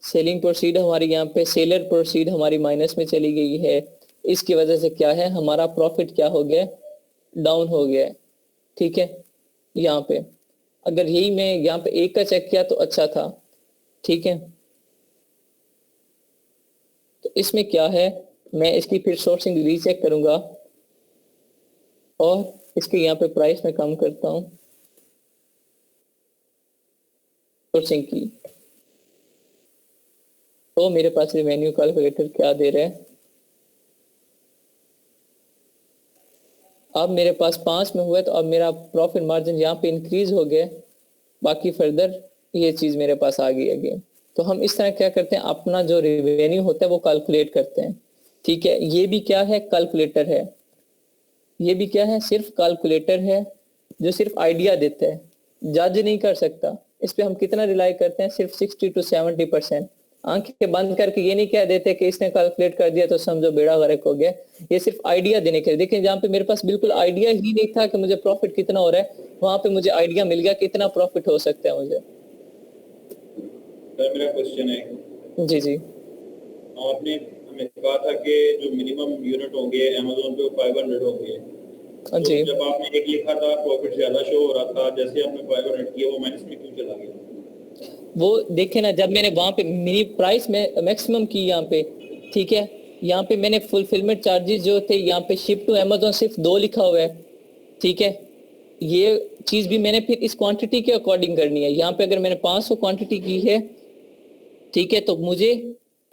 सेलिंग प्रोसीड हमारी यहाँ पे, सेलर प्रोसीड हमारी माइनस में चली गई है। इसकी वजह से क्या है, हमारा प्रॉफिट क्या हो गया, डाउन हो गया है, ठीक है। यहाँ पे अगर यही मैं यहाँ पे एक का चेक किया तो अच्छा था, ठीक है। तो इसमें क्या है, मैं इसकी फिर सोर्सिंग रीचेक करूंगा और इसके यहाँ पे प्राइस में कम करता हूँ सोर्सिंग की, तो मेरे पास रेवेन्यू कैलकुलेटर क्या दे रहा है। अब मेरे पास 5 में हुआ है तो अब मेरा प्रॉफिट मार्जिन यहाँ पे इंक्रीज हो गया, बाकी फर्दर ये चीज मेरे पास आ गई अगेन, तो हम इस तरह क्या करते हैं, अपना जो रेवेन्यू होता है वो कैलकुलेट करते हैं। ठीक है, ये भी क्या है, कैलकुलेटर है। ये भी क्या है, सिर्फ कैलकुलेटर है जो सिर्फ आइडिया देता है, जज नहीं कर सकता। इस पे हम कितना रिलाई करते हैं, सिर्फ 60 to 70%। आंखें बंद करके ये नहीं कह देते कि इसने कैलकुलेट कर दिया तो समझो बेड़ा गर्क हो गया। ये सिर्फ आइडिया देने के लिए। देखिए जहाँ पे मेरे पास बिल्कुल आइडिया ही नहीं था कि मुझे प्रॉफिट कितना हो रहा है, वहां पे मुझे आइडिया मिल गया कितना प्रॉफिट हो सकता है मुझे। सर मेरा क्वेश्चन है, जी जी आपने हमें कहा था कि जो मिनिमम यूनिट होंगे अमेज़न पे वो 500 होंगे। तो जी। जब आपने एक लिखा था प्रॉफिट ज्यादा शो हो रहा था, जैसे आपने 500 किया वो माइनस में क्यों चला गया? वो देखे ना, जब मैंने वहां पे मिनी प्राइस में मैक्सिमम की यहाँ पे, ठीक है, यहाँ पे मैंने फुलफिलमेंट चार्जेस जो थे यहाँ पे शिप टू अमेज़न सिर्फ 2 लिखा हुआ है। ठीक है, ये चीज भी मैंने फिर इस क्वांटिटी के अकॉर्डिंग करनी है। यहाँ पे अगर मैंने 500 क्वांटिटी की है, ठीक है, तो मुझे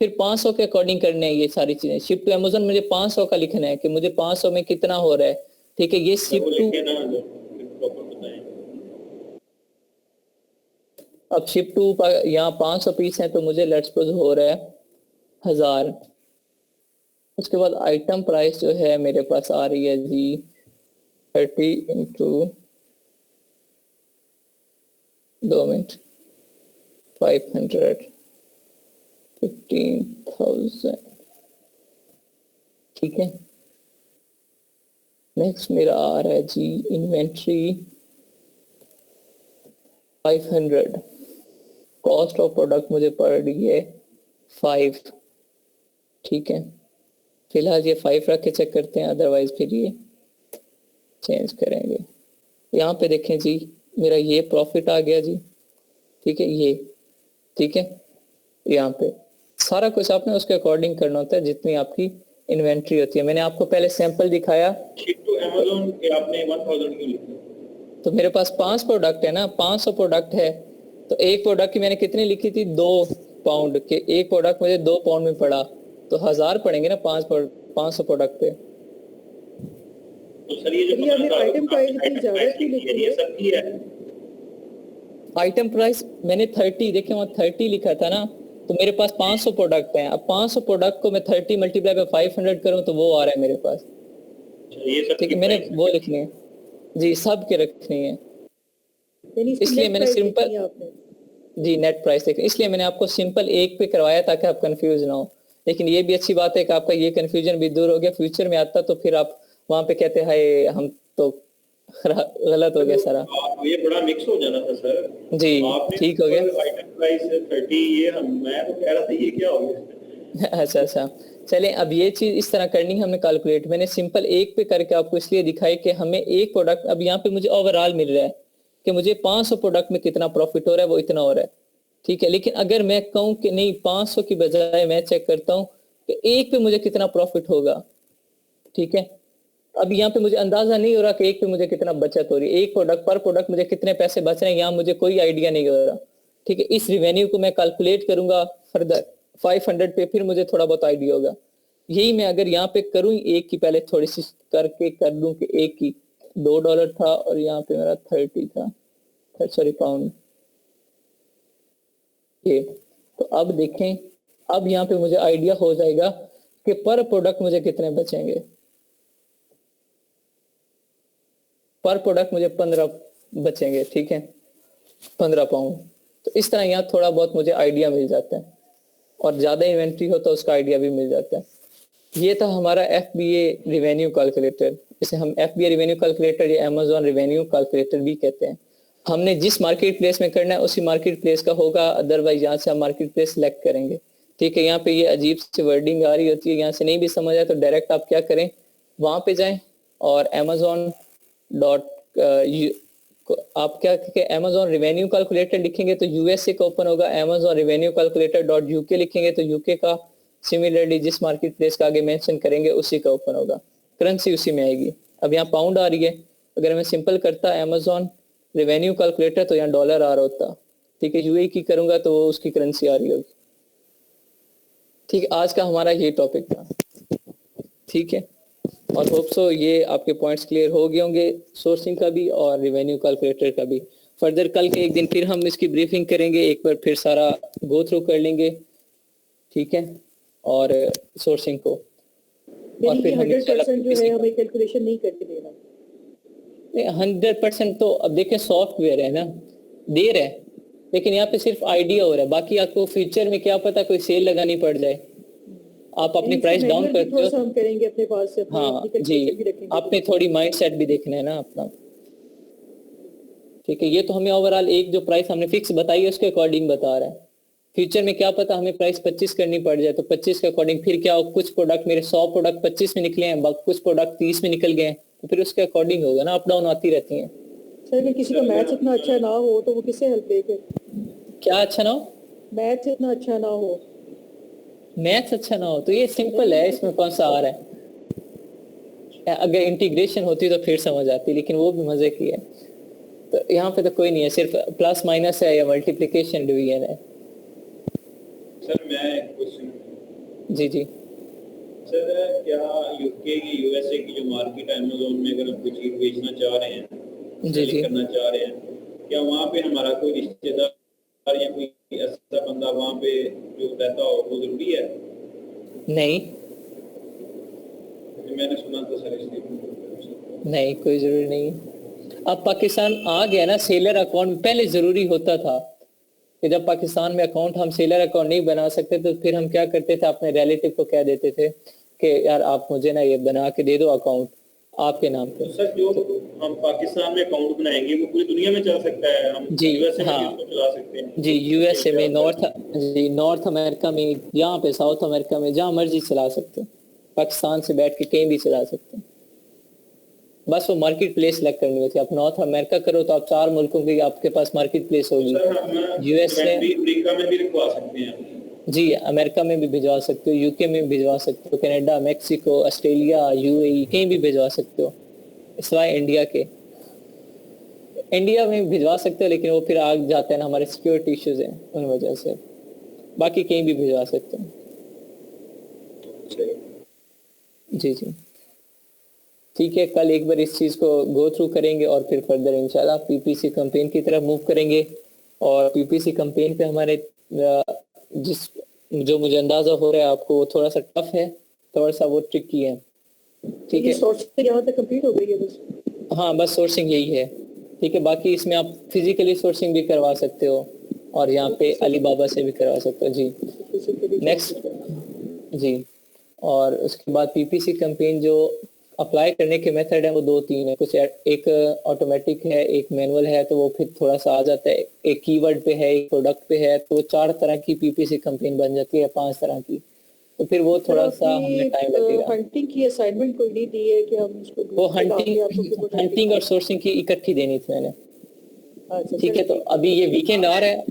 फिर 500 के अकॉर्डिंग करने हैं ये सारी चीजें। शिप टू अमेज़न मुझे 500 का लिखना है कि मुझे 500 में कितना हो रहा है। ठीक है, ये शिप वो टू, लिखे ना प्रॉपर बताएं। अब शिप टू यहाँ 500 पीस है तो मुझे लेट्स सपोज हो रहा है 1000। उसके बाद आइटम प्राइस जो है मेरे पास आ रही है जी 30 इंटू 2 मिनट 500 15,000। ठीक है, नेक्स्ट मेरा आ रहा है जी इन्वेंट्री 500। कॉस्ट ऑफ प्रोडक्ट मुझे पड़ रही है 5। ठीक है, फिलहाल ये 5 रख के चेक करते हैं, अदरवाइज फिर ये चेंज करेंगे। यहाँ पे देखें जी मेरा ये प्रॉफिट आ गया जी। ठीक है, ये ठीक है, यहाँ पे सारा कुछ आपने उसके अकॉर्डिंग करना होता है जितनी आपकी इन्वेंट्री होती है। मैंने आपको पहले सैंपल दिखाया। शिप टू अमेज़न के आपने 1000 क्यों लिखा? तो मेरे पास 5 प्रोडक्ट है ना, 500 प्रोडक्ट है, तो एक प्रोडक्ट की मैंने कितनी लिखी थी, 2 पाउंड के। एक प्रोडक्ट मुझे 2 पाउंड में पड़ा तो 1000 पड़ेंगे ना 500 प्रोडक्ट पे। तो सर ये जो ये आपने आइटम प्राइस इतनी ज्यादा क्यों लिखी ये है? सब की है। आइटम प्राइस मैंने 30, देखिए वहाँ 30 लिखा था ना, तो मेरे पास 500 प्रोडक्ट हैं। अब 500 प्रोडक्ट को मैं 30 मल्टीप्लाई बाय 500 करूँ तो वो आ रहा है मेरे पास। ये सब ठीक है, मैंने वो लिखनी है जी, सब के रखनी है। यानी इसकी इसलिए net मैंने price सिंपल लिखी है आपने। जी नेट प्राइस देखिए, इसलिए मैंने आपको सिंपल एक पे करवाया ताकि आप कंफ्यूज ना हो। लेकिन ये भी अच्छी बात है कि आपका ये कंफ्यूजन भी दूर हो गया। फ्यूचर में आता तो फिर आप वहां पे कहते हाय हम तो गलत हो गया सारा। ये बड़ा मिक्स हो जाना था सर। जी आपने ठीक हो गया। आइटम प्राइस 30 ये मैं तो कह रहा था ये क्या हो गया? अच्छा अच्छा, चलें अब ये चीज इस तरह करनी है हमने कैलकुलेट। मैंने सिंपल एक पे करके आपको इसलिए दिखाई कि हमें एक प्रोडक्ट, अब यहाँ पे मुझे ओवरऑल मिल रहा है कि मुझे 500 प्रोडक्ट में कितना प्रॉफिट हो रहा है, वो इतना हो रहा है। ठीक है, लेकिन अगर मैं कहूँ कि नहीं 500 की बजाय मैं चेक करता हूँ कि एक पे मुझे कितना प्रॉफिट होगा। ठीक है, अब यहाँ पे मुझे अंदाजा नहीं हो रहा कि एक पे मुझे कितना बचत हो रही है, एक प्रोडक्ट पर प्रोडक्ट मुझे कितने पैसे बच रहे हैं, यहाँ मुझे कोई आइडिया नहीं हो रहा। ठीक है, इस रिवेन्यू को मैं कैलकुलेट करूंगा फर्दर 500 पे, फिर मुझे थोड़ा बहुत आइडिया होगा। यही मैं अगर यहाँ पे करूँ एक की पहले थोड़ी सी करके कर दूं कि एक की $2 था और यहाँ पे मेरा 30 था, सॉरी पाउंड। ये तो अब देखें, अब यहाँ पे मुझे आइडिया हो जाएगा कि पर प्रोडक्ट मुझे कितने बचेंगे। पर प्रोडक्ट मुझे 15 बचेंगे। ठीक है, 15 पाउंड। तो इस तरह यहाँ थोड़ा बहुत मुझे आइडिया मिल जाता है, और ज्यादा इन्वेंट्री हो तो उसका आइडिया भी मिल जाता है। ये था हमारा FBA रिवेन्यू कैलकुलेटर। इसे हम FBA रिवेन्यू कैलकुलेटर या Amazon रिवेन्यू कैलकुलेटर भी कहते हैं। हमने जिस मार्केट प्लेस में करना है उसी मार्केट प्लेस का होगा, अदरवाइज यहाँ से हम मार्केट प्लेस सिलेक्ट करेंगे। ठीक है, यहाँ पे ये अजीब सी वर्डिंग आ रही होती है, यहाँ से नहीं भी समझ आए तो डायरेक्ट आप क्या करें, वहां पे जाएं और Amazon आप क्या Amazon रिवेन्यू कैलकुलेटर लिखेंगे तो USA का ओपन होगा। Amazon रिवेन्यू कैलकुलेटर .UK लिखेंगे तो UK का, सिमिलरली जिस मार्केट प्लेस का आगे मेंशन करेंगे उसी का ओपन होगा, करेंसी उसी में आएगी। अब यहाँ पाउंड आ रही है, अगर मैं सिंपल करता Amazon रेवेन्यू कैलकुलेटर तो यहाँ डॉलर आ रहा होता। ठीक है, UAE की करूंगा तो वो उसकी करेंसी आ रही होगी। ठीक है, आज का हमारा ये टॉपिक था। ठीक है, और होप सो ये आपके पॉइंट्स क्लियर हो गए होंगे, सोर्सिंग का भी और रेवेन्यू कैलकुलेटर का भी। फर्दर कल के एक दिन फिर हम इसकी ब्रीफिंग करेंगे, एक बार फिर सारा गो थ्रू कर लेंगे, ठीक है, और सोर्सिंग को, और फिर हम 100% जो है हमें कैलकुलेशन नहीं करके देना। 100% तो अब देखें सॉफ्टवेयर है ना, देर है, लेकिन यहाँ पे सिर्फ आइडिया हो रहा है, बाकी आपको फ्यूचर में क्या पता कोई सेल लगानी पड़ जाए, आप अपनी प्राइस डाउन करते हो। हम करेंगे अपने पास से, हाँ जी, आपने थोड़ी माइंड सेट भी देखना है ना अपना, ठीक है। ये तो हमें ओवरऑल एक जो प्राइस हमने फिक्स बताई है उसके अकॉर्डिंग बता रहा है, फ्यूचर में क्या पता हमें प्राइस 25 करनी पड़ जाए, तो 25 के अकॉर्डिंग फिर क्या हो, कुछ प्रोडक्ट मेरे 100 प्रोडक्ट 25 में निकले हैं, कुछ प्रोडक्ट 30 में निकल गए हैं, तो फिर उसके अकॉर्डिंग होगा ना, अप डाउन आती रहती हैं। सर अगर किसी का मैथ्स इतना अच्छा ना हो तो वो किससे हेल्प लेके? क्या अच्छा ना हो? मैथ्स इतना अच्छा ना हो, मैथ्स अच्छा ना हो तो ये सिंपल है, इसमें कौन सा आ रहा है, अगर इंटीग्रेशन होती तो फिर समझ आती, लेकिन वो भी मजे की है, तो यहाँ पे तो कोई नहीं है, सिर्फ प्लस माइनस है या मल्टीप्लिकेशन डिवीजन है। सर मैं एक क्वेश्चन, जी जी सर क्या यूके की यूएसए की जो मार्केट है अमेज़न में, अगर हम कोई चीज बेचना चाह रहे हैं, जी जी करना चाह रहे हैं, क्या वहाँ पे हमारा कोई रिश्तेदार या कोई ऐसा बंदा वहाँ पे जो रहता हो वो जरूरी है? नहीं मैंने सुना था सर इसलिए। नहीं, कोई जरूरी नहीं। अब पाकिस्तान आ गया ना, सेलर अकाउंट पहले जरूरी होता था कि जब पाकिस्तान में अकाउंट हम सेलर अकाउंट नहीं बना सकते तो फिर हम क्या करते थे, अपने रिलेटिव को कह देते थे कि यार आप मुझे ना ये बना के दे दो अकाउंट आपके नाम पे। तो सर जो हम पाकिस्तान में अकाउंट बनाएंगे वो पूरी दुनिया में चल सकता है, हम जी यूएसए में हाँ, भी उसको चला सकते हैं? जी यूएसए में, नॉर्थ अमेरिका में, यहाँ पे साउथ अमेरिका में, जहाँ मर्जी चला सकते हैं, पाकिस्तान से बैठ के कहीं भी चला सकते हैं, बस वो मार्केट प्लेस सेलेक्ट करनी होती है। आप नॉर्थ अमेरिका करो तो आप 4 मुल्कों की आपके पास मार्केट प्लेस होगी। सर हम यूएसए, अमेरिका में भी रखवा सकते हैं? जी अमेरिका में भी भिजवा सकते हो, यूके में भी भिजवा सकते हो, कनाडा, मेक्सिको, ऑस्ट्रेलिया, यूएई कहीं भी भिजवा सकते हो, सिवाय इंडिया के। इंडिया में भिजवा सकते हो लेकिन वो फिर आग जाते हैं ना, हमारे सिक्योरिटी इश्यूज हैं उन वजह से, बाकी कहीं भी भिजवा सकते हो। जी जी ठीक है, कल एक बार इस चीज़ को गो थ्रू करेंगे और फिर फर्दर इंशाल्लाह पीपीसी कैंपेन की तरफ मूव करेंगे। और पीपीसी कैंपेन पे हमारे जो मुझे अंदाजा हो रहा है आपको, वो थोड़ा सा टफ है, थोड़ा सा वो ट्रिकी है, ठीक है। सोर्सिंग यहाँ तक कंप्लीट हो गई है बस? हाँ बस सोर्सिंग यही है, ठीक है। बाकी इसमें आप फिजिकली सोर्सिंग भी करवा सकते हो और यहाँ पे अलीबाबा से भी करवा सकते हो। जी नेक्स्ट, जी। और उसके बाद पीपीसी कैंपेन जो अप्लाई करने के मेथड है वो 2-3 है, कुछ एक ऑटोमेटिक है, एक मैनुअल है, तो वो फिर थोड़ा सा आ जाता है, एक कीवर्ड पे है, एक प्रोडक्ट पे है, तो 4 तरह की पीपीसी कैंपेन बन जाती है, 5 तरह की, तो फिर वो थोड़ा सा हमें टाइम लगेगा। हंटिंग की असाइनमेंट कोई नहीं दी है कि हम इसको वो हंटिंग और सोर्सिंग की इकट्ठी देनी थी मैंने, ठीक है। तो अभी ये वीकेंड आ रहा है,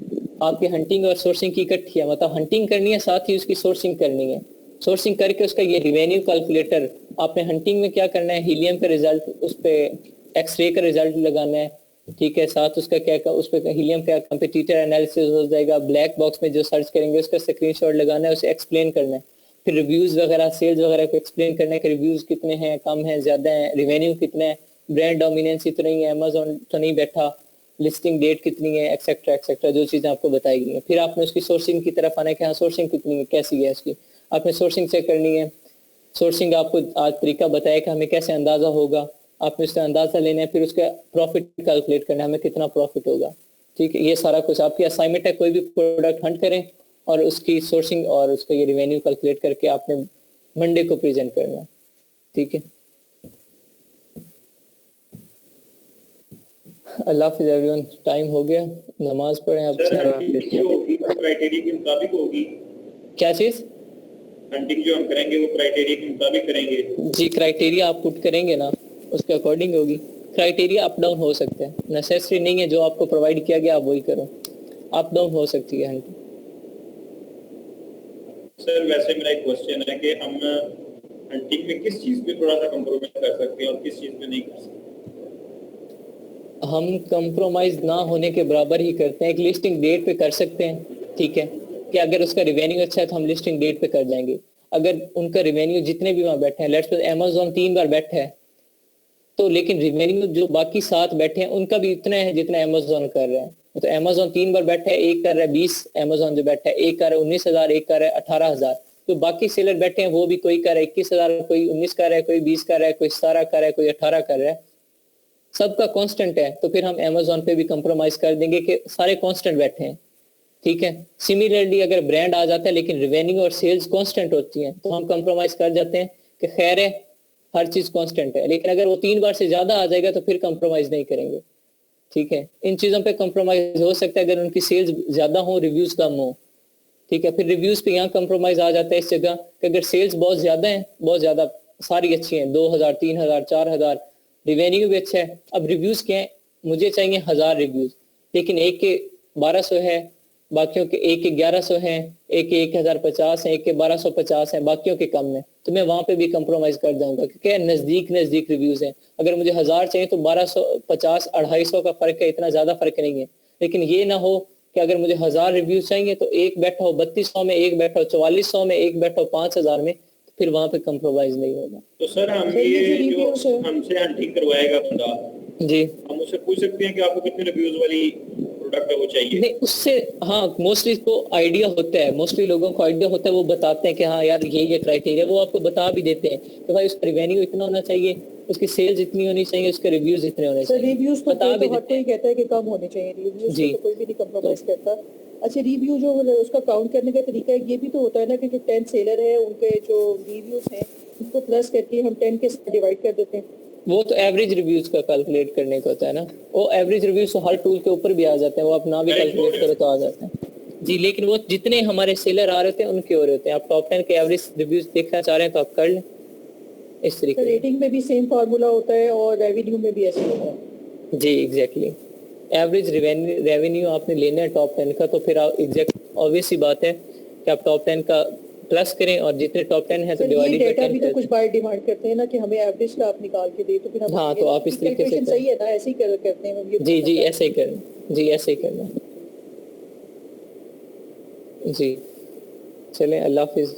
आपकी हंटिंग और सोर्सिंग की इकट्ठी है, मतलब हंटिंग करनी है साथ ही उसकी सोर्सिंग करनी है, सोर्सिंग करके उसका ये रिवेन्यू कैलकुलेटर, आपने हंटिंग में क्या करना है, हीलियम का रिजल्ट, उस पे एक्सरे का रिजल्ट लगाना है, ठीक है, साथ उसका क्या उस पे हीलियम का कंपटीटर एनालिसिस हो जाएगा, ब्लैक बॉक्स में जो सर्च करेंगे उसका स्क्रीनशॉट लगाना है, उसे एक्सप्लेन करना है, फिर रिव्यूज वगैरह, सेल्स वगैरह को एक्सप्लेन करना है कि रिव्यूज कितने हैं, कम है, ज्यादा है, रिवेन्यू कितना है, ब्रांड डोमिनेंस इतना ही है, अमेज़न तो नहीं बैठा, लिस्टिंग डेट कितनी है, एक्सेट्रा एक्सेट्रा, जो चीजें आपको बताई गई हैं। फिर आपने उसकी सोर्सिंग की तरफ आना है कि हाँ सोर्सिंग कितनी है, कैसी है इसकी, आपने सोर्सिंग चेक करनी है। सोर्सिंग आपको आज तरीका बताया कि हमें कैसे अंदाजा होगा, आपने उसका अंदाजा लेना है, फिर उसका प्रॉफिट कैलकुलेट करना है, हमें कितना प्रॉफिट होगा, ठीक है। ये सारा कुछ आपकी असाइनमेंट है, कोई भी प्रोडक्ट हंट करें और उसकी सोर्सिंग और उसका ये रिवेन्यू कैलकुलेट करके आपने मंडे को प्रेजेंट करना, ठीक है। अल्लाह हाफिज़ एवरीवन, टाइम हो गया, नमाज पढ़ें आप। क्राइटेरिया के मुताबिक होगी क्या चीज? हंटिंग जो हम करेंगे वो क्राइटेरिया के मुताबिक करेंगे? जी क्राइटेरिया आप पुट करेंगे ना, उसके अकॉर्डिंग होगी। क्राइटेरिया अप डाउन हो सकते हैं, नेसेसरी नहीं है जो आपको प्रोवाइड किया गया आप वही करो, अप डाउन हो सकती है हंटिंग। सर वैसे मेरा एक क्वेश्चन है कि हम हंटिंग में किस चीज पे थोड़ा सा कंप्रोमाइज कर सकते हैं और किस चीज पे नहीं कर सकते? हम कंप्रोमाइज ना होने के बराबर ही करते हैं, एक लिस्टिंग डेट पे कर सकते हैं, ठीक है, कि अगर उसका रिवेन्यू अच्छा है तो हम लिस्टिंग डेट पे कर जाएंगे। अगर उनका रिवेन्यू जितने भी वहाँ बैठे हैं, लेट्स सपोज अमेज़न 3 बार बैठा है, तो लेकिन रिवेन्यू जो बाकी 7 बैठे हैं उनका भी इतना है जितना अमेजोन कर रहा है। तो अमेजोन 3 बार बैठा है, एक कर रहा है 20, अमेजोन जो बैठा है एक कर रहा है 19,000, एक कर रहा है 18,000। तो बाकी सेलर बैठे हैं वो भी कोई कर रहा है 21,000, कोई 19 कर रहा है, कोई 20 कर रहा है, कोई 17 कर रहा है, कोई 18 कर रहा है, सबका कांस्टेंट है। तो फिर हम अमेजोन पे भी कंप्रोमाइज कर देंगे कि सारे कांस्टेंट बैठे हैं, ठीक है। सिमिलरली अगर ब्रांड आ जाता है लेकिन रेवेन्यू और सेल्स कांस्टेंट होती हैं तो हम कंप्रोमाइज कर जाते हैं कि खैर है हर चीज कांस्टेंट है। लेकिन अगर वो 3 बार से ज्यादा आ जाएगा तो फिर कंप्रोमाइज नहीं करेंगे, ठीक है। इन चीजों पे कंप्रोमाइज हो सकता है अगर उनकी सेल्स ज्यादा हो, रिव्यूज कम हो, ठीक है। फिर रिव्यूज पे यहाँ कंप्रोमाइज आ जाता है इस जगह कि अगर सेल्स बहुत ज्यादा है, बहुत ज्यादा सारी अच्छी हैं, 2,000, 3,000, 4,000, रिवेन्यू भी अच्छा है। अब रिव्यूज क्या है, मुझे चाहिए 1000 रिव्यूज, लेकिन एक के 1200 है, बाकियों के एक के 1100 हैं, एक के 1050 है, एक के 1250 है, बाकियों के कम है, तो मैं वहां पे भी कंप्रोमाइज कर जाऊंगा क्योंकि नजदीक रिव्यूज हैं। अगर मुझे 1000 चाहिए तो 1250 250 का फर्क है, इतना ज्यादा फर्क नहीं है। लेकिन ये ना हो कि अगर मुझे 1000 रिव्यूज चाहिए तो एक बैठा हो 3200 में, एक बैठा हो 4400 में, एक बैठा हो 5000 में, तो फिर वहां पे कंप्रोमाइज नहीं होगा। तो सर हम ये जो हमसे हंटिंग करवाएगा बंदा, जी, हम उससे पूछ सकते हैं कि आपको कितने रिव्यूज वाली प्रोडक्ट है वो चाहिए? नहीं उससे, हाँ मोस्टली को आइडिया होता है, मोस्टली लोगों को आइडिया होता है, वो बताते हैं कि हाँ यार ये क्राइटेरिया, वो आपको बता भी देते हैं कि भाई उसका रिवेन्यू इतना होना चाहिए, उसकी सेल्स इतनी होनी चाहिए, उसके रिव्यूज इतने होने सर चाहिए, रिव्यूज तो बता भी हर देते कोई हैं। कहता है कि कम होने चाहिए रिव्यूज, जी। तो कोई भी नहीं कंप्रोमाइज करता। अच्छा, रिव्यू जो उसका काउंट करने का तरीका है, ये भी तो होता है ना कि जो 10 सेलर है उनके जो रिव्यूज हैं उसको प्लस करके हम 10 के साथ डिवाइड कर देते हैं। वो तो एवरेज रिव्यूज का कैलकुलेट करने का होता है ना, वो एवरेज रिव्यूज तो हर टूल के ऊपर भी आ जाते हैं, वो आप ना भी कैलकुलेट करो तो आ जाते हैं जी। लेकिन वो जितने हमारे सेलर आ रहे थे उनके हो रहे होते हैं। आप टॉप 10 के एवरेज रिव्यूज देखना चाह रहे हैं तो आप कर लें इस तरीके से। रेटिंग में भी सेम फार्मूला होता है और रेवेन्यू में भी ऐसे होता है। जी एग्जैक्टली, एवरेज रेवेन्यू आपने लेना है टॉप 10 का, तो फिर एग्जैक्ट ऑब्वियस ही बात है कि आप टॉप 10 का प्लस करें और जितने टॉप 10 है तो सर ये डिवाइडेड डेटा बाय भी 10 तो कुछ बार डिमांड करते हैं ना कि हमें एवरेज का आप निकाल के दे, तो फिर हम हाँ, तो आप इस तरीके से कैलकुलेशन सही है ना, ऐसे ही करते हैं हम ये। जी जी ऐसे ही करना, जी ऐसे ही करना। जी चलें, अल्लाह हाफिज़।